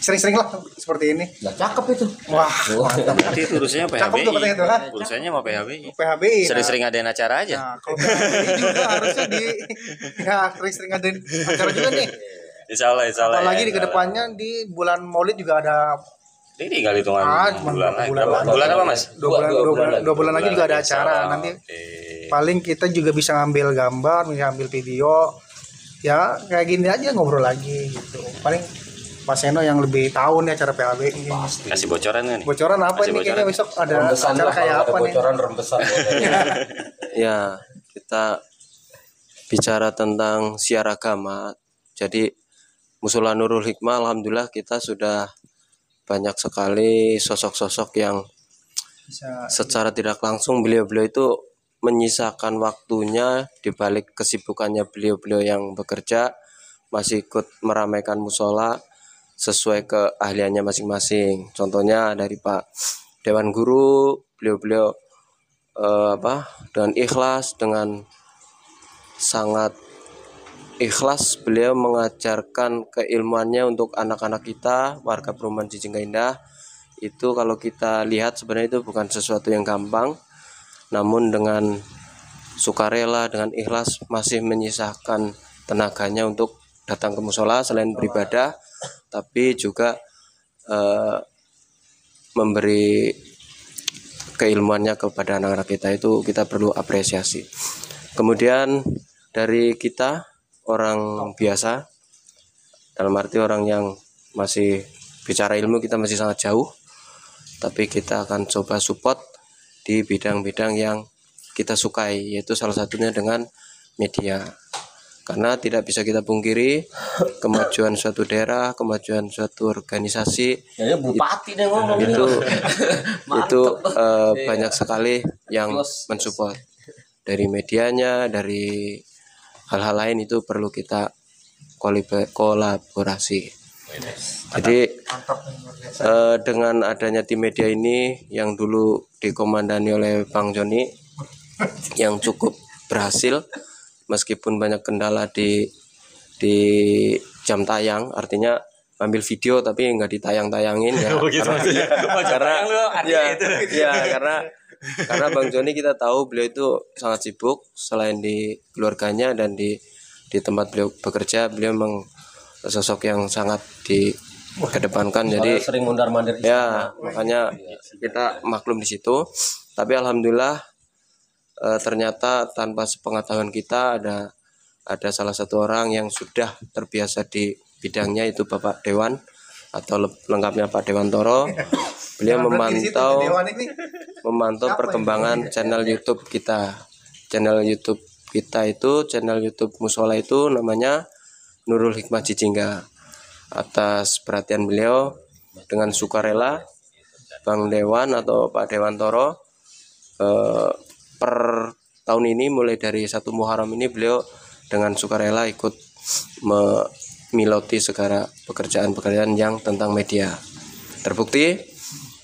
sering-sering lah seperti ini. Nggak cakep itu. Wah, mantap. Nanti itu urusannya Cakep tuh katanya tuh kan. Urusannya sama PHBI. PHBI. Sering-sering adain acara aja. Nah, kalau PHBI juga harusnya ya sering-sering ada acara juga nih. Insya Allah. Apalagi ya, di kedepannya di bulan Maulid juga ada Ini tinggal hitungan bulan lagi. bulan Berapa? lagi. Bulan apa Mas? Dua bulan lagi juga ada Insya acara. Allah. Nanti Oke. paling kita juga bisa ngambil gambar, bisa ambil video. Ya kayak gini aja ngobrol lagi gitu. Paling Pak Seno yang lebih tahu nih acara PHB ini. Kasih bocoran kan? Bocoran apa Kasih ini? Kayaknya bocoran. besok ada acara kayak apa nih? rembesan. Ya, kita bicara tentang siar agama. Jadi Musola Nurul Hikmah, alhamdulillah kita sudah banyak sekali sosok-sosok yang Bisa secara tidak langsung beliau-beliau itu menyisakan waktunya di balik kesibukannya beliau-beliau yang bekerja, masih ikut meramaikan musola sesuai keahliannya masing-masing. Contohnya dari Pak Dewan Guru, beliau-beliau dengan ikhlas, dengan sangat ikhlas beliau mengajarkan keilmuannya untuk anak-anak kita, warga Perumahan Cicingga Indah. Itu kalau kita lihat sebenarnya itu bukan sesuatu yang gampang, namun dengan sukarela, dengan ikhlas masih menyisakan tenaganya untuk datang ke musola selain beribadah, tapi juga memberi keilmuannya kepada anak-anak kita. Itu kita perlu apresiasi. Kemudian dari kita orang biasa, dalam arti orang yang masih bicara ilmu kita masih sangat jauh, tapi kita akan coba support di bidang-bidang yang kita sukai, yaitu salah satunya dengan media. Karena tidak bisa kita pungkiri kemajuan suatu daerah, kemajuan suatu organisasi Kayaknya bupati deh ngomong. itu banyak sekali yang mensupport. Dari medianya, dari hal-hal lain itu perlu kita kolaborasi. Jadi dengan adanya tim media ini yang dulu dikomandani oleh Bang Joni yang cukup berhasil meskipun banyak kendala di jam tayang, artinya ambil video tapi nggak ditayang-tayangin ya. Karena Bang Joni kita tahu beliau itu sangat sibuk, selain di keluarganya dan di tempat beliau bekerja, beliau memang sosok yang sangat dikedepankan. Jadi sering mondar-mandir. ya makanya kita maklum di situ. Tapi alhamdulillah ternyata tanpa sepengetahuan kita ada salah satu orang yang sudah terbiasa di bidangnya, itu Bapak Dewan atau lengkapnya Pak Dewantoro. Beliau memantau perkembangan channel YouTube kita. Channel YouTube kita itu, channel YouTube Musola itu namanya Nurul Hikmah Cicingga. Atas perhatian beliau, dengan sukarela Bang Dewan atau Pak Dewantoro per tahun ini mulai dari 1 Muharram ini beliau dengan sukarela ikut memiloti segala pekerjaan-pekerjaan yang tentang media. Terbukti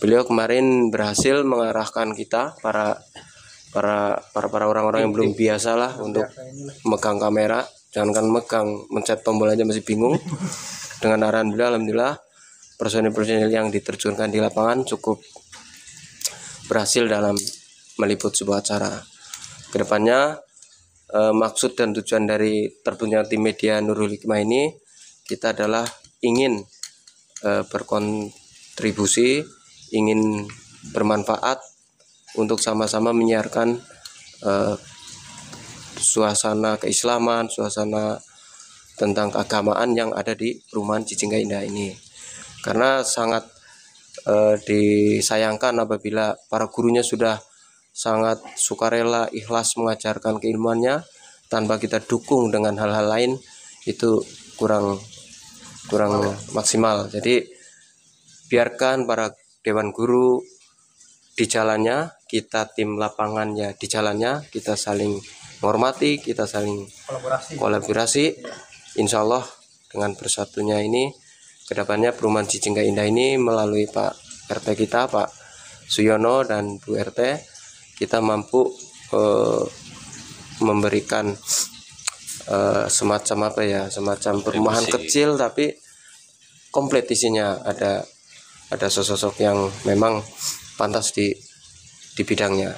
beliau kemarin berhasil mengarahkan kita para orang-orang yang belum biasa lah untuk megang kamera. Jangankan megang, mencet tombol aja masih bingung. Dengan arahan beliau alhamdulillah personil-personil yang diterjunkan di lapangan cukup berhasil dalam meliput sebuah acara. Kedepannya maksud dan tujuan dari terbentuknya tim media Nurul Hikmah ini, kita adalah ingin berkontribusi, ingin bermanfaat untuk sama-sama menyiarkan suasana keislaman, suasana tentang keagamaan yang ada di Perumahan Cicingga Indah ini. Karena sangat disayangkan apabila para gurunya sudah sangat sukarela, ikhlas mengajarkan keilmuannya, tanpa kita dukung dengan hal-hal lain, itu kurang maksimal. Jadi biarkan para dewan guru di jalannya, kita tim lapangannya di jalannya, kita saling menghormati, kita saling kolaborasi. Insya Allah dengan bersatunya ini kedepannya perumahan Cijingga Indah ini melalui Pak RT kita, Pak Suyono dan Bu RT, kita mampu memberikan semacam apa ya, semacam perumahan kecil tapi komplit isinya. Ada sosok yang memang pantas di bidangnya.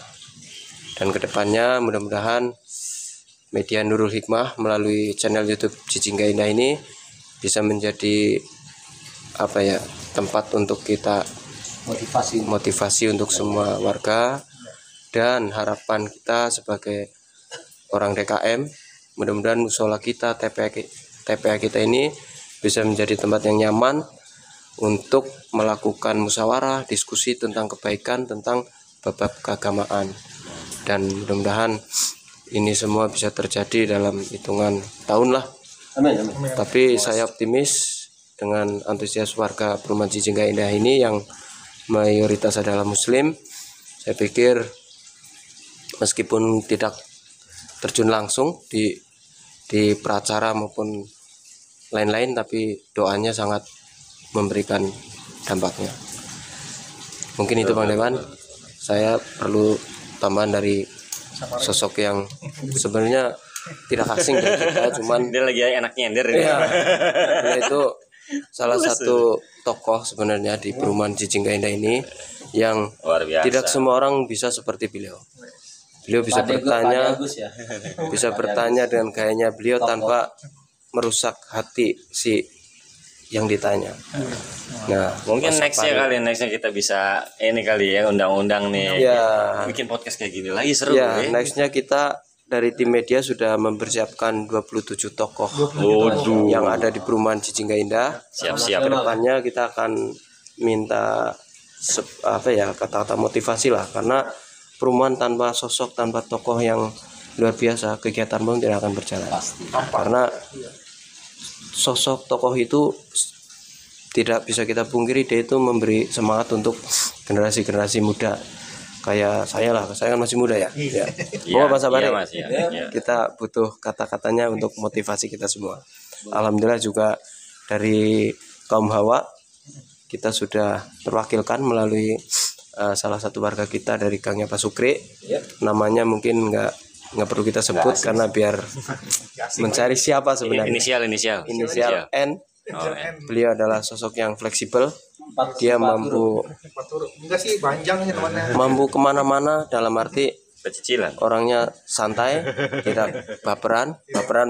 Dan kedepannya mudah-mudahan media Nurul Hikmah melalui channel YouTube Cijingga Indah ini bisa menjadi apa ya, tempat untuk kita motivasi untuk semua warga. Dan harapan kita sebagai orang DKM, mudah-mudahan musola kita, TPA kita ini bisa menjadi tempat yang nyaman untuk melakukan musyawarah, diskusi tentang kebaikan, tentang bab keagamaan. Dan mudah-mudahan ini semua bisa terjadi dalam hitungan tahun lah. Tapi saya optimis dengan antusias warga perumahan Cijingga Indah ini yang mayoritas adalah muslim. Saya pikir meskipun tidak terjun langsung di pracara maupun lain-lain, tapi doanya sangat memberikan dampaknya. Mungkin itu Bang Dewan. Saya perlu tambahan dari sosok yang sebenarnya tidak asing dari kita, cuman Dia lagi enak nyender ini. ya, dia itu salah satu tokoh sebenarnya di perumahan Cijingga Indah ini yang Luar biasa. tidak semua orang bisa seperti beliau. Beliau bisa bertanya, bisa bertanya dengan gayanya beliau tanpa merusak hati si yang ditanya. Nah, Mungkin Mas nextnya Sapari. nextnya kita bisa ini kali ya, undang-undang nih. Ya, Bikin podcast kayak gini lagi seru ya, ya. nextnya kita dari tim media sudah mempersiapkan 27 tokoh Waduh. yang ada di perumahan Cijingga Indah. Siap-siap. Kedepannya kita akan minta apa ya, kata-kata motivasi lah, karena perumahan tanpa sosok, tanpa tokoh yang luar biasa, kegiatan pun tidak akan berjalan. Karena sosok tokoh itu tidak bisa kita pungkiri, dia itu memberi semangat untuk generasi-generasi muda. Kayak saya lah, saya kan masih muda ya. Ya. Iya, Pak Sapari. iya, Mas, iya. Kita butuh kata-katanya untuk motivasi kita semua. Alhamdulillah juga dari kaum Hawa kita sudah terwakilkan melalui salah satu warga kita dari gangnya Pak Sukri. Namanya mungkin nggak perlu kita sebut karena biar mencari siapa sebenarnya. Inisial. N. Oh, ya. Beliau adalah sosok yang fleksibel. Dia mampu Enggak sih, panjang sih temannya. kemana-mana, dalam arti Pecicilan. orangnya santai, tidak baperan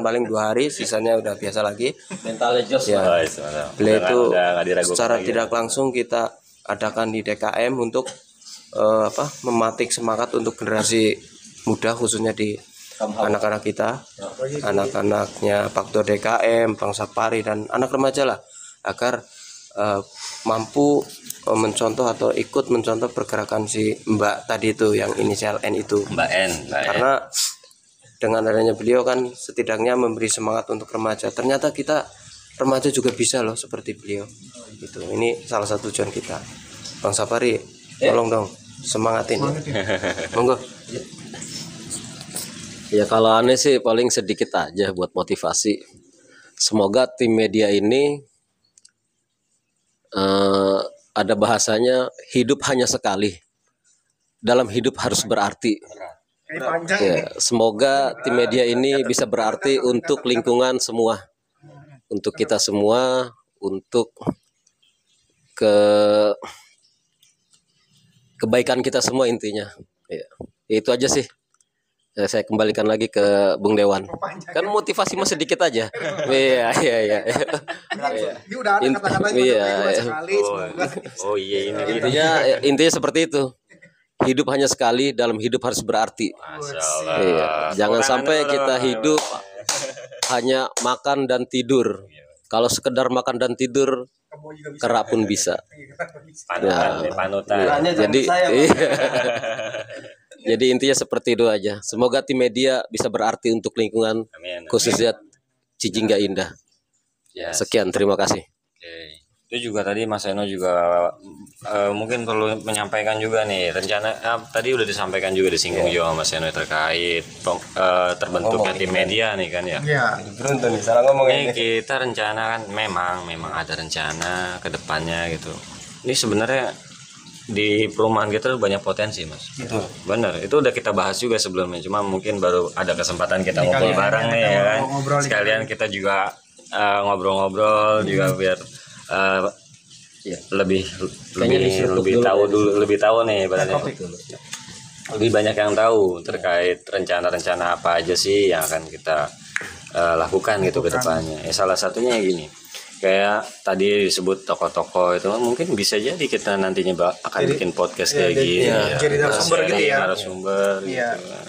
paling 2 hari, sisanya udah biasa lagi. Mentalnya jos. Ya, Oh, itu mantap. beliau itu Udah nggak diragukan secara lagi. tidak langsung kita adakan di DKM untuk mematik semangat untuk generasi muda, khususnya di anak-anak kita, anak-anaknya Faktor DKM, Bang Sapari, dan anak remaja lah, agar mampu mencontoh atau ikut mencontoh pergerakan si Mbak tadi itu yang inisial N itu. Mbak N. Karena dengan adanya beliau kan setidaknya memberi semangat untuk remaja. Ternyata kita remaja juga bisa loh seperti beliau. Gitu. Ini salah satu tujuan kita. Bang Sapari, tolong dong semangatin. Monggo. Ya kalau aneh sih paling sedikit aja buat motivasi. Semoga tim media ini ada bahasanya, hidup hanya sekali. Dalam hidup harus berarti. Ini panjang. Ya, semoga tim media ini bisa berarti untuk lingkungan semua, untuk kita semua, untuk kebaikan kita semua intinya. Ya, itu aja sih. Saya kembalikan lagi ke Bung Dewan. Kan motivasi mah sedikit aja. Iya. Ini udah ada kata-katanya Iya, udah iya. sekali, semoga. Oh iya ini. Intinya seperti itu. Hidup hanya sekali, dalam hidup harus berarti. Masya Allah. Iya. Jangan Tangan sampai dulu. kita hidup hanya makan dan tidur. Kalau sekedar makan dan tidur, Kamu juga bisa. kerak pun bisa. Panutan, panutan. Iya. Jadi, jadi intinya seperti itu aja. Semoga tim media bisa berarti untuk lingkungan, Amin. khususnya Cijingga Indah. Ya, Sekian, terima kasih. oke. Itu juga tadi Mas Eno juga mungkin perlu menyampaikan juga nih rencana tadi udah disampaikan juga disinggung juga Mas Eno terkait terbentuknya tim media nih kan ya. Iya. Beruntung nih, salah ngomong Ini ini. kita rencana kan memang ada rencana ke depannya gitu. Ini sebenarnya di perumahan kita tuh banyak potensi Mas. Betul. Bener, itu udah kita bahas juga sebelumnya. Cuma mungkin baru ada kesempatan kita ngobrol bareng nih ya kan. Sekalian kita juga ngobrol-ngobrol juga biar lebih tahu nih ibaratnya. Lebih banyak yang tahu terkait rencana-rencana apa aja sih yang akan kita lakukan gitu ke depannya. Salah satunya yang gini. Kayak tadi disebut toko-toko itu mungkin bisa jadi kita nantinya akan bikin podcast kayak gini. Jadi narasumber gitu ya. Narasumber Iya. gitu kan.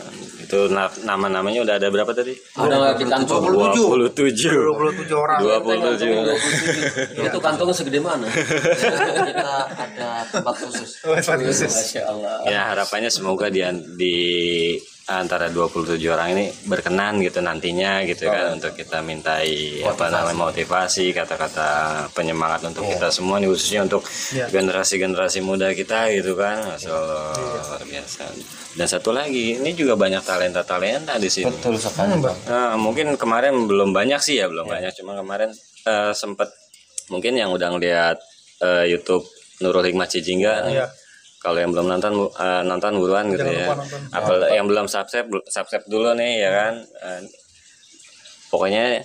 Itu nama-namanya udah ada berapa tadi? Udah di kantong 27 orang. 27. itu kantongnya segede mana? Kita ada tempat khusus. Masya Allah. Ya harapannya semoga di antara 27 orang ini berkenan gitu nantinya gitu kan untuk kita mintai motivasi kata-kata penyemangat untuk kita semua nih khususnya untuk generasi muda kita gitu kan. Masya Allah luar biasa. Dan satu lagi ini juga banyak talenta di sini. Betul sekali, Bang. Nah, mungkin kemarin belum banyak sih ya banyak cuma kemarin sempat mungkin yang udah ngeliat YouTube Nurul Hikmah Cijingga. Kalau yang belum nonton buruan gitu ya. Yang belum subscribe dulu nih ya kan. Pokoknya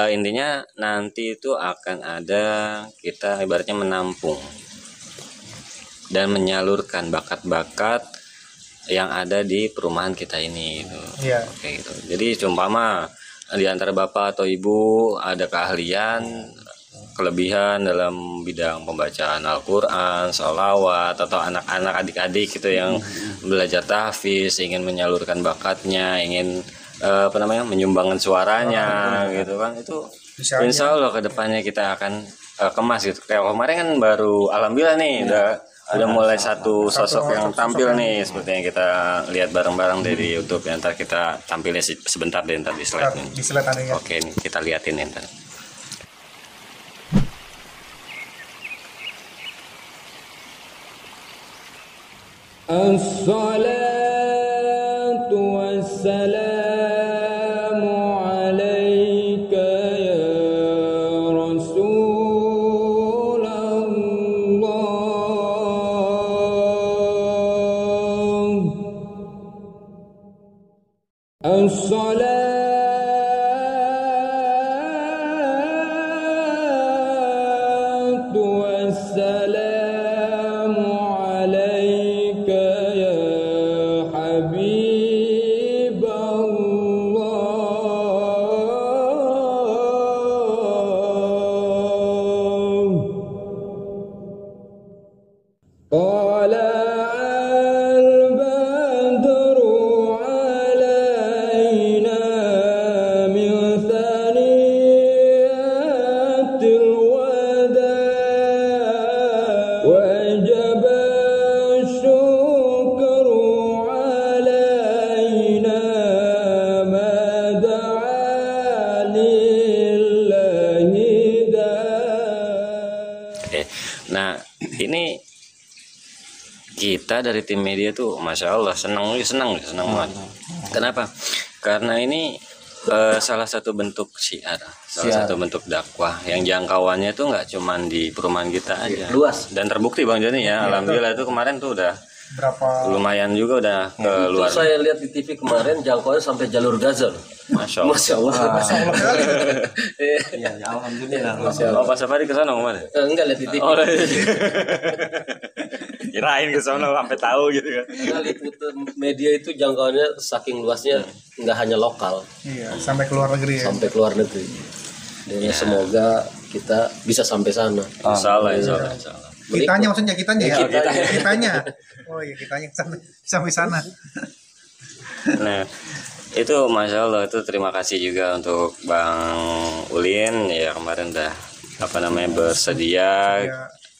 intinya nanti itu akan ada kita ibaratnya menampung dan menyalurkan bakat-bakat yang ada di perumahan kita ini gitu. Oke gitu. Jadi umpama di antara bapak atau ibu ada keahlian kelebihan dalam bidang pembacaan Al-Quran, sholawat, atau anak-anak adik-adik gitu yang belajar tahfiz, ingin menyalurkan bakatnya, ingin menyumbangkan suaranya gitu kan, itu insya Allah kedepannya kita akan kemas gitu. Kayak kemarin kan baru alhamdulillah nih udah mulai satu sosok yang tampil nih seperti yang kita lihat bareng-bareng dari YouTube. Ntar kita tampilnya sebentar deh ntar di slide nih. Oke nih kita liatin nih ntar. الصلاة والسلام عليك يا رسول الله الصلاة والسلام عليك يا حبيب الله طلع البدر علينا من ثنيات الوداع وجب الشكر علينا ما دعا لله داع. Oke. Nah ini kita dari tim media tuh masya Allah senang banget. Kenapa? Karena ini salah satu bentuk syiar, salah satu bentuk dakwah yang jangkauannya tuh nggak cuman di perumahan kita aja, luas. dan terbukti Bang Joni ya. Alhamdulillah itu kemarin tuh udah lumayan juga udah ke luar. Saya lihat di TV kemarin jangkauannya sampai jalur Gaza. Masya Allah. Masya Allah. Ya, alhamdulillah. Oh, Pak Safari ke sana kemarin? Enggak lihat di TV. Oh, kirain ke sana sampai tahu gitu kan. Karena liputan media itu jangkauannya saking luasnya nggak hanya lokal, Sampai ke luar negeri ya. sampai ke luar negeri. Dan semoga kita bisa sampai sana. Insya Allah. Kitanya maksudnya kitanya ya. Kitanya. Oh iya kitanya sampai sana. Nah, itu masya Allah itu terima kasih juga untuk Bang Ulin ya kemarin udah bersedia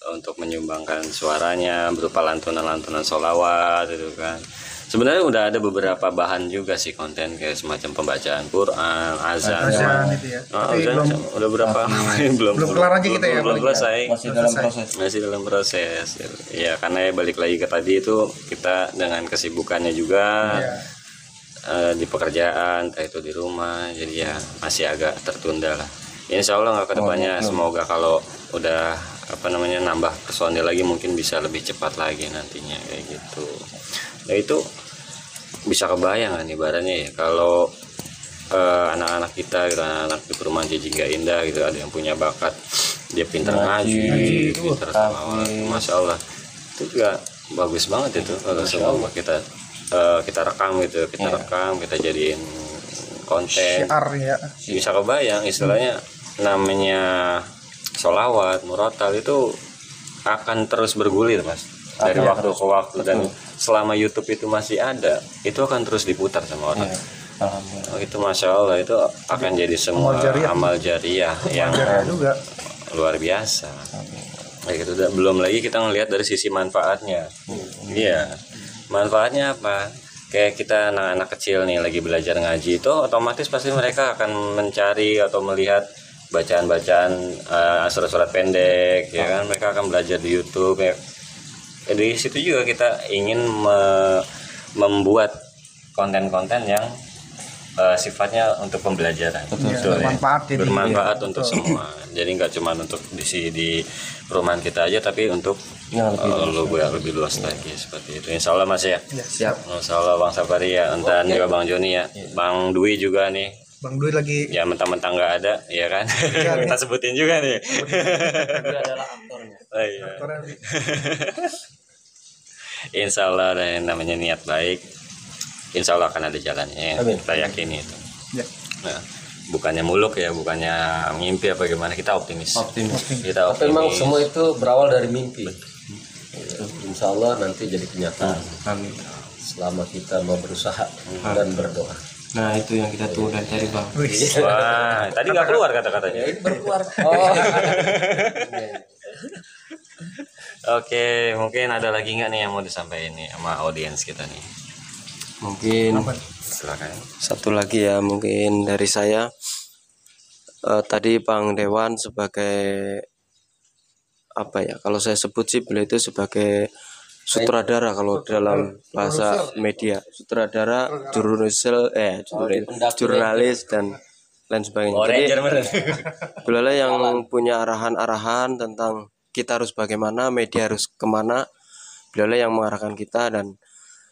untuk menyumbangkan suaranya berupa lantunan-lantunan sholawat itu kan. Sebenarnya udah ada beberapa bahan juga sih konten kayak semacam pembacaan Quran, azan. Azan itu ya. Oh, Tapi azan udah berapa? belum kelar aja kita ya, belum paling selesai. Masih dalam proses. Masih dalam proses. Ya karena ya balik lagi ke tadi itu kita dengan kesibukannya juga Iya. di pekerjaan, entah itu di rumah, jadi ya masih agak tertunda lah. Insya Allah nggak kedepannya, semoga kalau udah nambah personil lagi mungkin bisa lebih cepat lagi nantinya kayak gitu. Nah itu bisa kebayang kan ibaratnya ya kalau anak-anak kita gitu, anak-anak di perumahan Jijingga Indah gitu, ada yang punya bakat, dia pintar ngaji, pintar salawat, masya Allah, itu juga bagus banget itu kalau semua kita rekam gitu, kita jadiin konten, Syiar ya. bisa kebayang istilahnya namanya sholawat, murotal itu akan terus bergulir mas dari waktu ke waktu, dan selama YouTube itu masih ada itu akan terus diputar sama orang. Alhamdulillah. Itu masya Allah itu akan jadi semua amal jariah yang Juga. luar biasa. Kayak gitu. Dan belum lagi kita ngelihat dari sisi manfaatnya. Iya, manfaatnya apa? Kayak kita anak-anak kecil nih lagi belajar ngaji itu otomatis pasti mereka akan mencari atau melihat bacaan-bacaan surat-surat pendek, ya kan, mereka akan belajar di YouTube ya. Di situ juga kita ingin membuat konten-konten yang sifatnya untuk pembelajaran, betul ya, bermanfaat untuk semua. Jadi nggak cuma untuk di perumahan kita aja, tapi untuk lebih luas lagi seperti itu. Insya Allah mas ya. Siap. Insya Allah Bang Safari ya, entar juga Bang Joni ya, Bang Dwi juga nih. Bang Dwi lagi Ya mentang-mentang nggak ada, ya kan? Kita sebutin juga nih. Dia adalah aktornya. Oh, iya. Insya Allah ada yang namanya niat baik, Insya Allah akan ada jalannya. Kita yakini itu. Ya. Nah, bukannya muluk ya, bukannya mimpi apa gimana, kita optimis. Kita Tapi memang optimis. semua itu berawal dari mimpi. Insya Allah nanti jadi kenyataan. Amin. Selama kita mau berusaha dan berdoa. Nah itu yang kita tunggu dan cari bang. Wah, tadi nggak keluar kata-katanya. Berkeluar. Oh. Oke, mungkin ada lagi nggak nih yang mau disampaikan nih sama audiens kita nih? Mungkin Silakan. Satu lagi ya mungkin dari saya, tadi Bang Dewan sebagai apa ya, kalau saya sebut sih beliau itu sebagai sutradara kalau dalam bahasa media, sutradara, jurnalis dan lain sebagainya. Jadi beliau yang punya arahan-arahan tentang kita harus bagaimana, media harus kemana, beliau yang mengarahkan kita, dan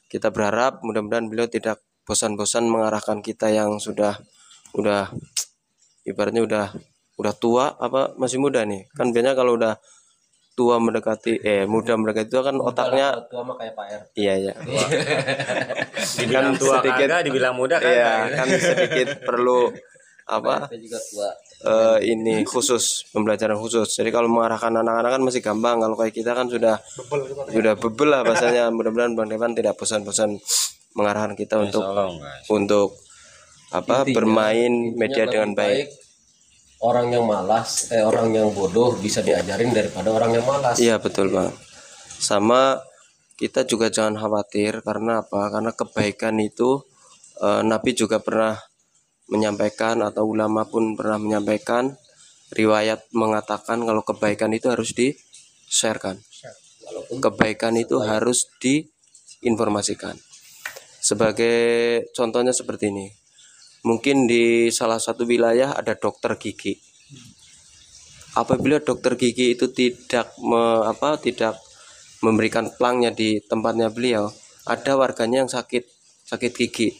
kita berharap mudah-mudahan beliau tidak bosan-bosan mengarahkan kita yang udah ibaratnya udah tua apa masih muda nih. Kan biasanya kalau udah tua mendekati muda mendekati itu kan otaknya Tua mah kayak Pak R. iya Dibilang tua sedikit kagak, dibilang muda kagak. iya kan sedikit perlu apa Kita juga tua. ini khusus pembelajaran khusus. Jadi kalau mengarahkan anak-anak kan masih gampang, kalau kayak kita kan sudah bebel lah bahasanya. Mudah-mudahan Bang Dewan tidak bosan-bosan mengarahkan kita untuk apa bermain media dengan baik. Orang yang malas, orang yang bodoh bisa diajarin daripada orang yang malas. Iya betul Bang. Sama kita juga jangan khawatir, karena apa? Karena kebaikan itu Nabi juga pernah menyampaikan, atau ulama pun pernah menyampaikan, riwayat mengatakan kalau kebaikan itu harus di-sharekan. Kebaikan itu harus diinformasikan. Sebagai contohnya seperti ini. Mungkin di salah satu wilayah ada dokter gigi. Apabila dokter gigi itu tidak memberikan pelangnya di tempatnya beliau, ada warganya yang sakit gigi.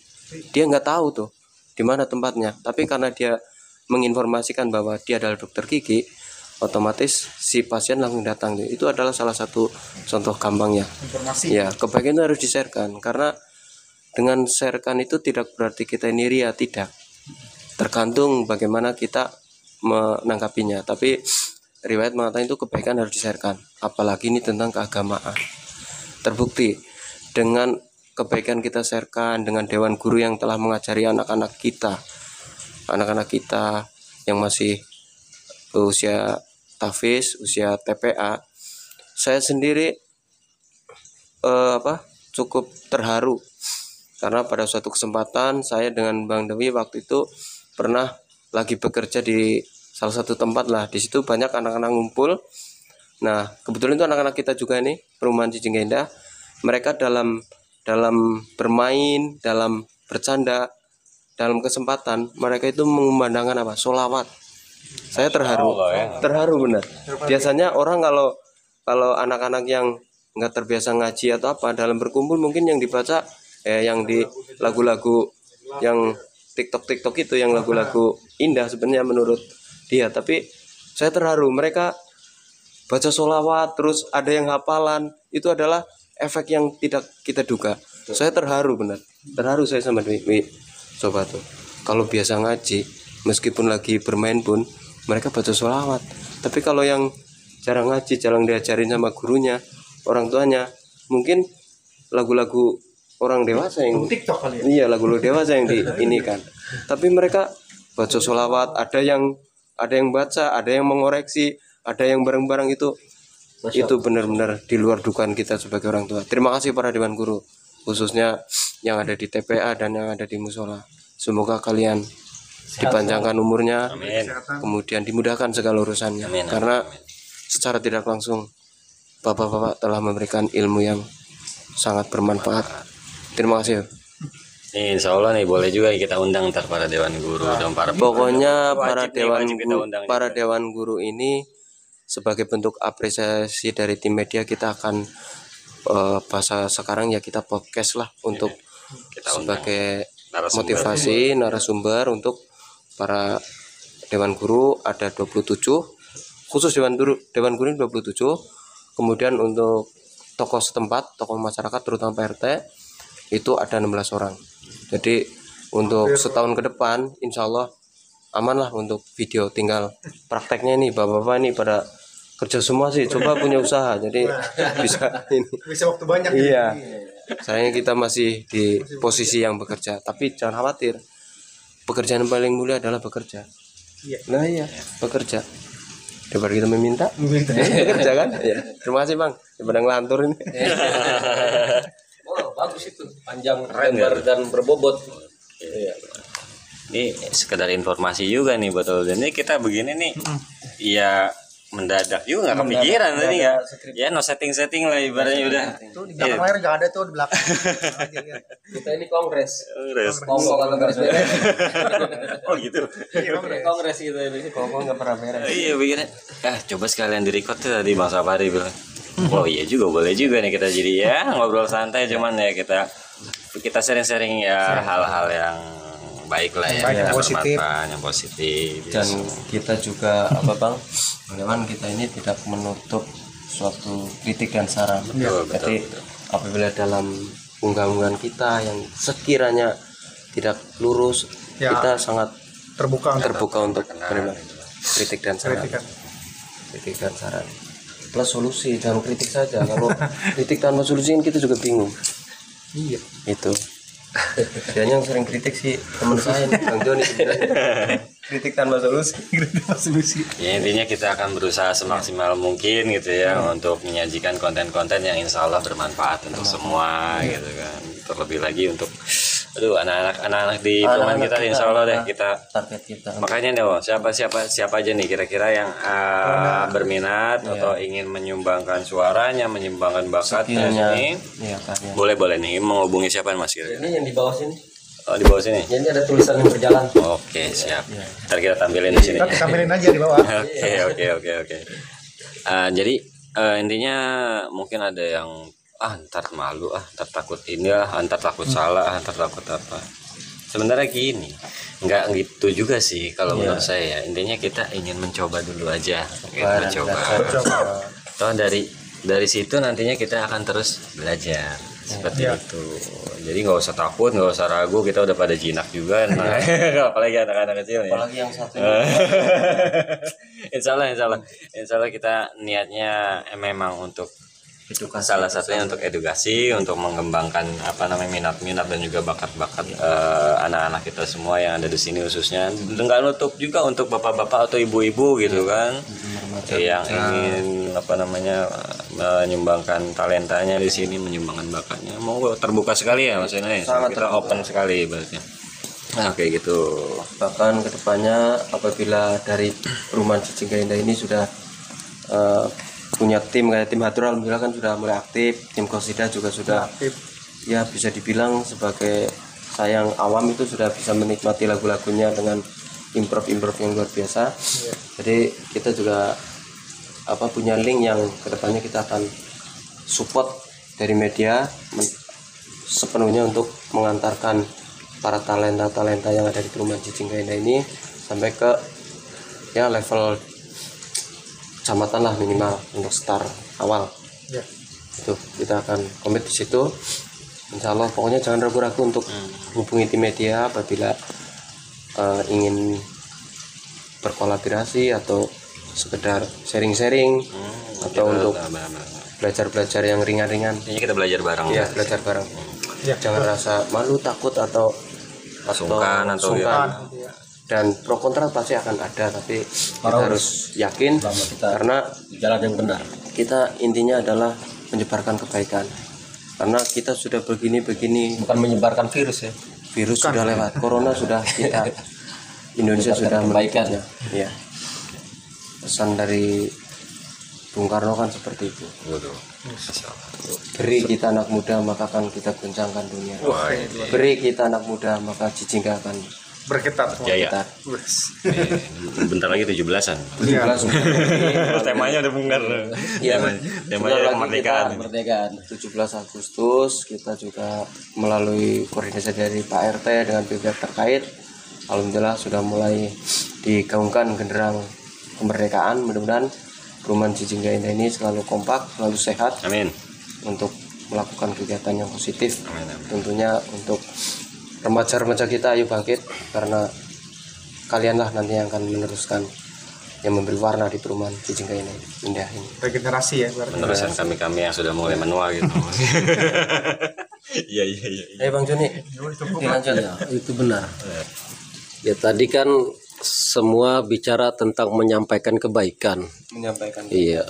Dia nggak tahu tuh di mana tempatnya. Tapi karena dia menginformasikan bahwa dia adalah dokter gigi, otomatis si pasien langsung datang. Itu adalah salah satu contoh gampangnya. informasi. Ya, kebaikan itu harus di-sharekan, karena dengan sharekan itu tidak berarti kita ini ria, tidak. Tergantung bagaimana kita menanggapinya. Tapi riwayat mengatakan itu kebaikan harus di-sharekan. Apalagi ini tentang keagamaan. Terbukti dengan kebaikan kita sharekan, dengan dewan guru yang telah mengajari anak-anak kita yang masih usia tahfiz, usia TPA. Saya sendiri cukup terharu karena pada suatu kesempatan saya dengan Bang Dewi waktu itu pernah lagi bekerja di salah satu tempat lah. Di situ banyak anak-anak ngumpul. Nah, kebetulan itu anak-anak kita juga nih, perumahan Cijingga Indah. Mereka dalam bermain, dalam bercanda, dalam kesempatan mereka itu mengumandangkan apa? Sholawat. Saya terharu, terharu benar. Biasanya orang kalau anak-anak yang nggak terbiasa ngaji atau apa dalam berkumpul mungkin yang dibaca yang di lagu-lagu yang TikTok itu yang lagu-lagu indah sebenarnya menurut dia, tapi saya terharu mereka baca sholawat terus ada yang hafalan. Itu adalah efek yang tidak kita duga. Saya terharu benar, terharu saya sama Dewi. Coba tuh kalau biasa ngaji meskipun lagi bermain pun mereka baca sholawat, tapi kalau yang jarang ngaji, jarang diajarin sama gurunya, orang tuanya, mungkin lagu-lagu orang dewasa yang TikTok kali ya. Iya, lagu-lagu dewasa yang ini kan. Tapi mereka baca sholawat, ada yang baca, ada yang mengoreksi, ada yang bareng-bareng itu benar-benar di luar dugaan kita sebagai orang tua. Terima kasih para dewan guru, khususnya yang ada di TPA dan yang ada di musola. Semoga kalian dipanjangkan umurnya, Amin. kemudian dimudahkan segala urusannya. Amin. Karena secara tidak langsung bapak-bapak telah memberikan ilmu yang sangat bermanfaat. Terima kasih. Nih, insya Allah nih boleh juga kita undang ntar para dewan guru dan para Pokoknya wajib nih, wajib kita undang nih. para dewan guru ini sebagai bentuk apresiasi dari tim media kita akan bahasa sekarang ya kita podcast lah untuk Kita undang sebagai narasumber. motivasi narasumber untuk para dewan guru ada 27, khusus dewan guru ini 27. Kemudian untuk tokoh setempat, tokoh masyarakat terutama Pak RT itu ada 16 orang. Jadi untuk setahun ke depan insya Allah aman lah untuk video, tinggal prakteknya nih bapak-bapak ini pada kerja semua sih, coba punya usaha jadi bisa ini. Bisa waktu banyak. Iya, sayangnya kita masih di posisi yang bekerja, tapi jangan khawatir, pekerjaan yang paling mulia adalah bekerja. Iya. Nah iya, bekerja daripada kita meminta bekerja kan ya. Terima kasih Bang daripada ngelantur ini. Oh, bagus itu. Panjang, lebar dan berbobot. Iya. Ini sekedar informasi juga nih betul. Ini kita begini nih, ya mendadak juga nggak kepikiran tadi nggak. Ya no setting lah ibaratnya udah. Itu di belakang layar nggak ada tuh di belakang. Aja, lihat. Kita ini kongres. Kongres. Kongres atau beres-beres. Oh gitu. Kongres gitu ini. Kok nggak pernah beres. Iya begini. Coba sekalian di record tuh tadi Bang Safari bilang. Oh iya juga boleh juga nih kita jadi ya ngobrol santai cuman ya kita sering-sering ya hal-hal yang baik lah ya, Baik, yang positif. bermanfaat, yang positif. Dan kita juga apa Bang, bagaimana kita ini tidak menutup suatu kritik dan saran. Betul, Jadi betul. apabila dalam unggahan-unggahan kita yang sekiranya tidak lurus, Ya. kita sangat Terbuka. terbuka untuk menerima kritik dan saran. Kritikan. Kritik dan saran. Plus solusi, jangan kritik saja. Kalau kritik tanpa solusi kan kita juga bingung. Iya. Itu. Biasanya yang sering kritik sih teman saya nih, Bang Joni sebenarnya. Kritik tanpa solusi. Ya intinya kita akan berusaha semaksimal mungkin gitu ya untuk menyajikan konten-konten yang insya Allah bermanfaat untuk semua gitu kan. Terlebih lagi untuk anak-anak di perumahan kita insya Allah deh kita Target kita. makanya deh siapa aja nih kira-kira yang berminat atau ingin menyumbangkan suaranya, menyumbangkan bakatnya Skillnya. ini Iya kan. Ya. boleh nih menghubungi siapa Mas kira-kira? Ini yang di bawah sini. Oh di bawah sini. Ini ada tulisan yang berjalan. Oke siap. Ntar kita tampilin di sini. Kita tampilin aja di bawah. Oke. Jadi intinya mungkin ada yang ntar malu ntar takut ini ntar takut salah ntar takut apa. Sebenarnya gini, nggak gitu juga sih kalau menurut saya ya. Intinya kita ingin mencoba dulu aja, mencoba. Toh dari situ nantinya kita akan terus belajar seperti itu. Jadi nggak usah takut, nggak usah ragu, kita udah pada jinak juga. Nah, apalagi anak-anak kecil ya. Apalagi yang satu Insya Allah kita niatnya memang untuk edukasi. salah satunya untuk edukasi, untuk mengembangkan minat-minat dan juga bakat-bakat anak-anak kita semua yang ada di sini khususnya. Nggak nutup juga untuk bapak-bapak atau ibu-ibu gitu kan, yang ingin menyumbangkan talentanya di sini, menyumbangkan bakatnya. Mau terbuka sekali ya Mas Ena ya. Sangat Kita terbuka. open sekali ibaratnya. Nah, kayak gitu. Bahkan kedepannya apabila dari perumahan Cicingga Indah ini sudah punya tim kayak tim Hatur, alhamdulillah kan sudah mulai aktif, tim Kosida juga sudah ya bisa dibilang sebagai sayang awam itu sudah bisa menikmati lagu-lagunya dengan improv yang luar biasa. Jadi kita juga punya link yang kedepannya kita akan support dari media sepenuhnya untuk mengantarkan para talenta yang ada di perumahan Cicingga Indah ini sampai ke ya level kecamatan lah minimal untuk start awal. Itu kita akan komit di situ. Insya Allah pokoknya jangan ragu-ragu untuk hubungi tim media apabila ingin berkolaborasi atau sekedar sharing-sharing atau untuk belajar-belajar yang ringan-ringan. Ini kita belajar bareng. Ya, belajar bareng. Jangan rasa malu, takut atau Sungkan atau sungkan. Dan pro kontra pasti akan ada, tapi kita harus yakin karena jalan yang benar. kita intinya adalah menyebarkan kebaikan. Karena kita sudah begini, Bukan menyebarkan virus ya. virus sudah lewat, corona sudah kita, Indonesia sudah kebaikan. Ya. Pesan dari Bung Karno kan seperti itu. Beri kita anak muda maka akan kita goncangkan dunia. Beri kita anak muda maka Cicingga akan Bergetar semua. Jaya. kita. Bentar lagi 17-an. 17 Temanya udah bungkar. Iya. Temanya Sebentar lagi kemerdekaan. Kemerdekaan. 17 Agustus kita juga melalui koordinasi dari Pak RT dengan pihak terkait, alhamdulillah sudah mulai digaungkan genderang kemerdekaan. Mudah-mudahan perumahan Cicingga Indah ini selalu kompak, selalu sehat Amin. untuk melakukan kegiatan yang positif. Amin. Tentunya untuk remaja-remaja kita ayo bangkit, karena kalianlah nanti yang akan meneruskan, yang memberi warna di perumahan Cicingga Indah ini. Regenerasi ya berarti. Meneruskan kami yang sudah mulai menua gitu. Iya. Ayo Bang Joni, dilanjut. Ya, itu benar. Ya tadi kan semua bicara tentang menyampaikan kebaikan. Menyampaikan Iya.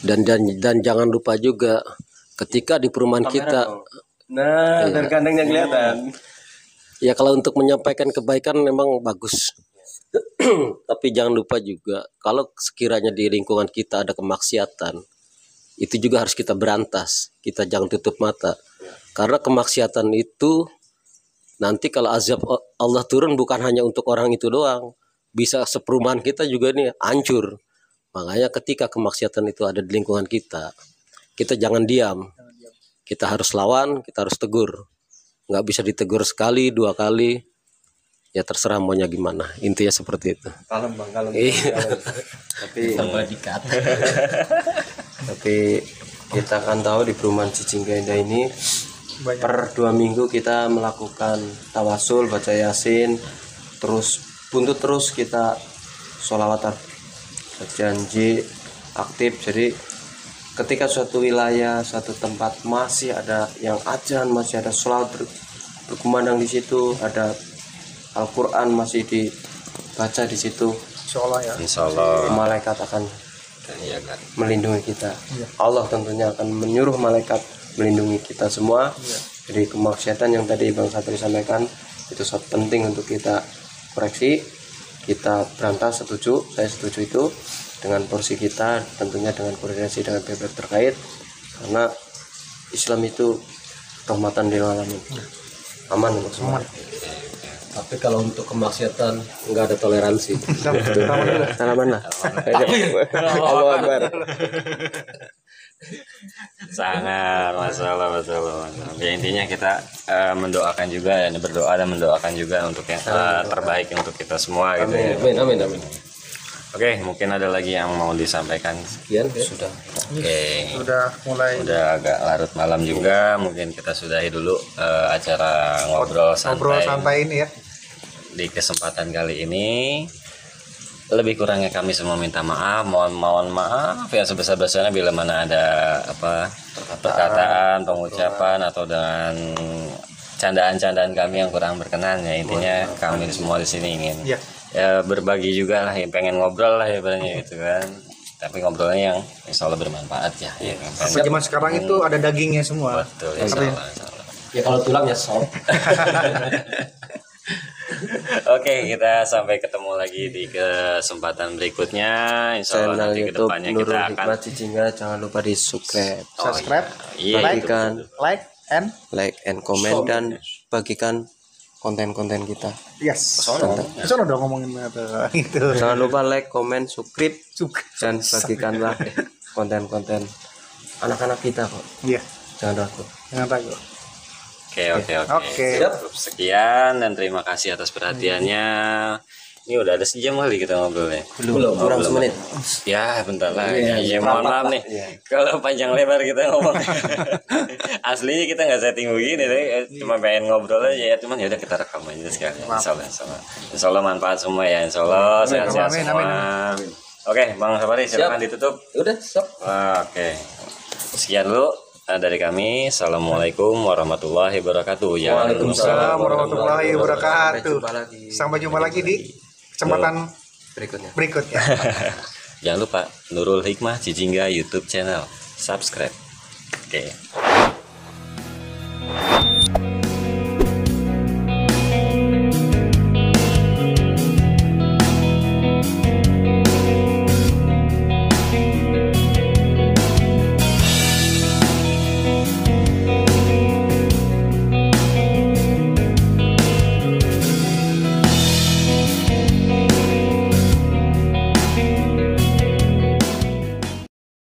Dan jangan lupa juga ketika di perumahan kita, nah, dari kandangnya kelihatan. ya kalau untuk menyampaikan kebaikan memang bagus. Tapi jangan lupa juga kalau sekiranya di lingkungan kita ada kemaksiatan, itu juga harus kita berantas. Kita jangan tutup mata. Karena kemaksiatan itu nanti kalau azab Allah turun bukan hanya untuk orang itu doang, bisa seperumahan kita juga nih hancur. Makanya ketika kemaksiatan itu ada di lingkungan kita jangan diam. Kita harus lawan, kita harus tegur. Nggak bisa ditegur sekali, 2 kali. Ya terserah maunya gimana. Intinya seperti itu. Kalem Bang, kalem. Iya. Tapi kita kan tahu di perumahan Cicingga Indah ini per 2 minggu kita melakukan tawasul, baca yasin, terus buntut terus kita sholawatan, janji aktif. Jadi ketika suatu wilayah, suatu tempat masih ada yang adzan, masih ada sholawat berkumandang di situ, ada Al-Quran masih dibaca di situ, Insya Allah. malaikat akan Iya kan. melindungi kita. Allah tentunya akan menyuruh malaikat melindungi kita semua. Jadi kemaksiatan yang tadi Bang Satri sampaikan itu sangat penting untuk kita koreksi, kita berantas. Setuju, saya setuju itu dengan porsi kita, tentunya dengan koordinasi dengan pihak terkait, karena Islam itu rahmatan lil alamin, aman untuk semua. Tapi kalau untuk kemaksiatan nggak ada toleransi. Salaman lah. Allahu Akbar. Sangat masalah. Ya intinya kita mendoakan juga, dan berdoa dan mendoakan juga untuk yang terbaik untuk kita semua gitu ya. Amin. Oke, mungkin ada lagi yang mau disampaikan. Sekian ya. Sudah. Oke. Udah mulai Udah agak larut malam juga, mungkin kita sudahi dulu acara ngobrol santai ini ya. di kesempatan kali ini. Lebih kurangnya kami semua minta maaf, mohon maaf ya sebesar-besarnya bila mana ada perkataan, pengucapan atau dengan candaan-candaan kami yang kurang berkenan. Ya intinya kami semua di sini ingin ya berbagi juga lah, yang pengen ngobrol lah ya barangnya gitu kan. tapi ngobrolnya yang insya Allah bermanfaat ya. Ya kan? Apa zaman sekarang itu ada dagingnya semua. Betul, insya Allah, insya Allah. Ya kalau tulang ya sop. Oke, kita sampai ketemu lagi di kesempatan berikutnya. Insya Allah Channel nanti YouTube kedepannya Nurul kita akan Hikmah Cicingga, jangan lupa di subscribe, Subscribe, iya, bagikan, like, and like and comment, dan bagikan konten-konten kita. yes. Sono. Sono dong ngomongin itu. Jangan lupa like, comment, subscribe, dan bagikanlah konten-konten anak-anak kita kok. Iya, Jangan ragu. jangan ragu. Oke. Oke. Cukup sekian dan terima kasih atas perhatiannya. Ini udah ada sejam kali kita ngobrolnya. Belum, kurang semenit. Ya, bentar lagi. Ya, mohon maaf nih. Kalau panjang lebar kita ngomong. Aslinya kita nggak setting begini deh. Cuma pengen ngobrol aja ya. Cuman ya udah kita rekam aja sekalian. Insya Allah manfaat semua ya. Insya Allah sehat-sehat Amin, semua. amin. Oke, Bang Safari silakan ditutup. Udah, stop. Oke. Sekian dulu dari kami. Assalamualaikum warahmatullahi wabarakatuh. Waalaikumsalam warahmatullahi wabarakatuh. Sampai jumpa lagi. Sampai jumpa lagi di kesempatan berikutnya. Jangan lupa Nurul Hikmah Cicingga YouTube channel. Subscribe. Oke.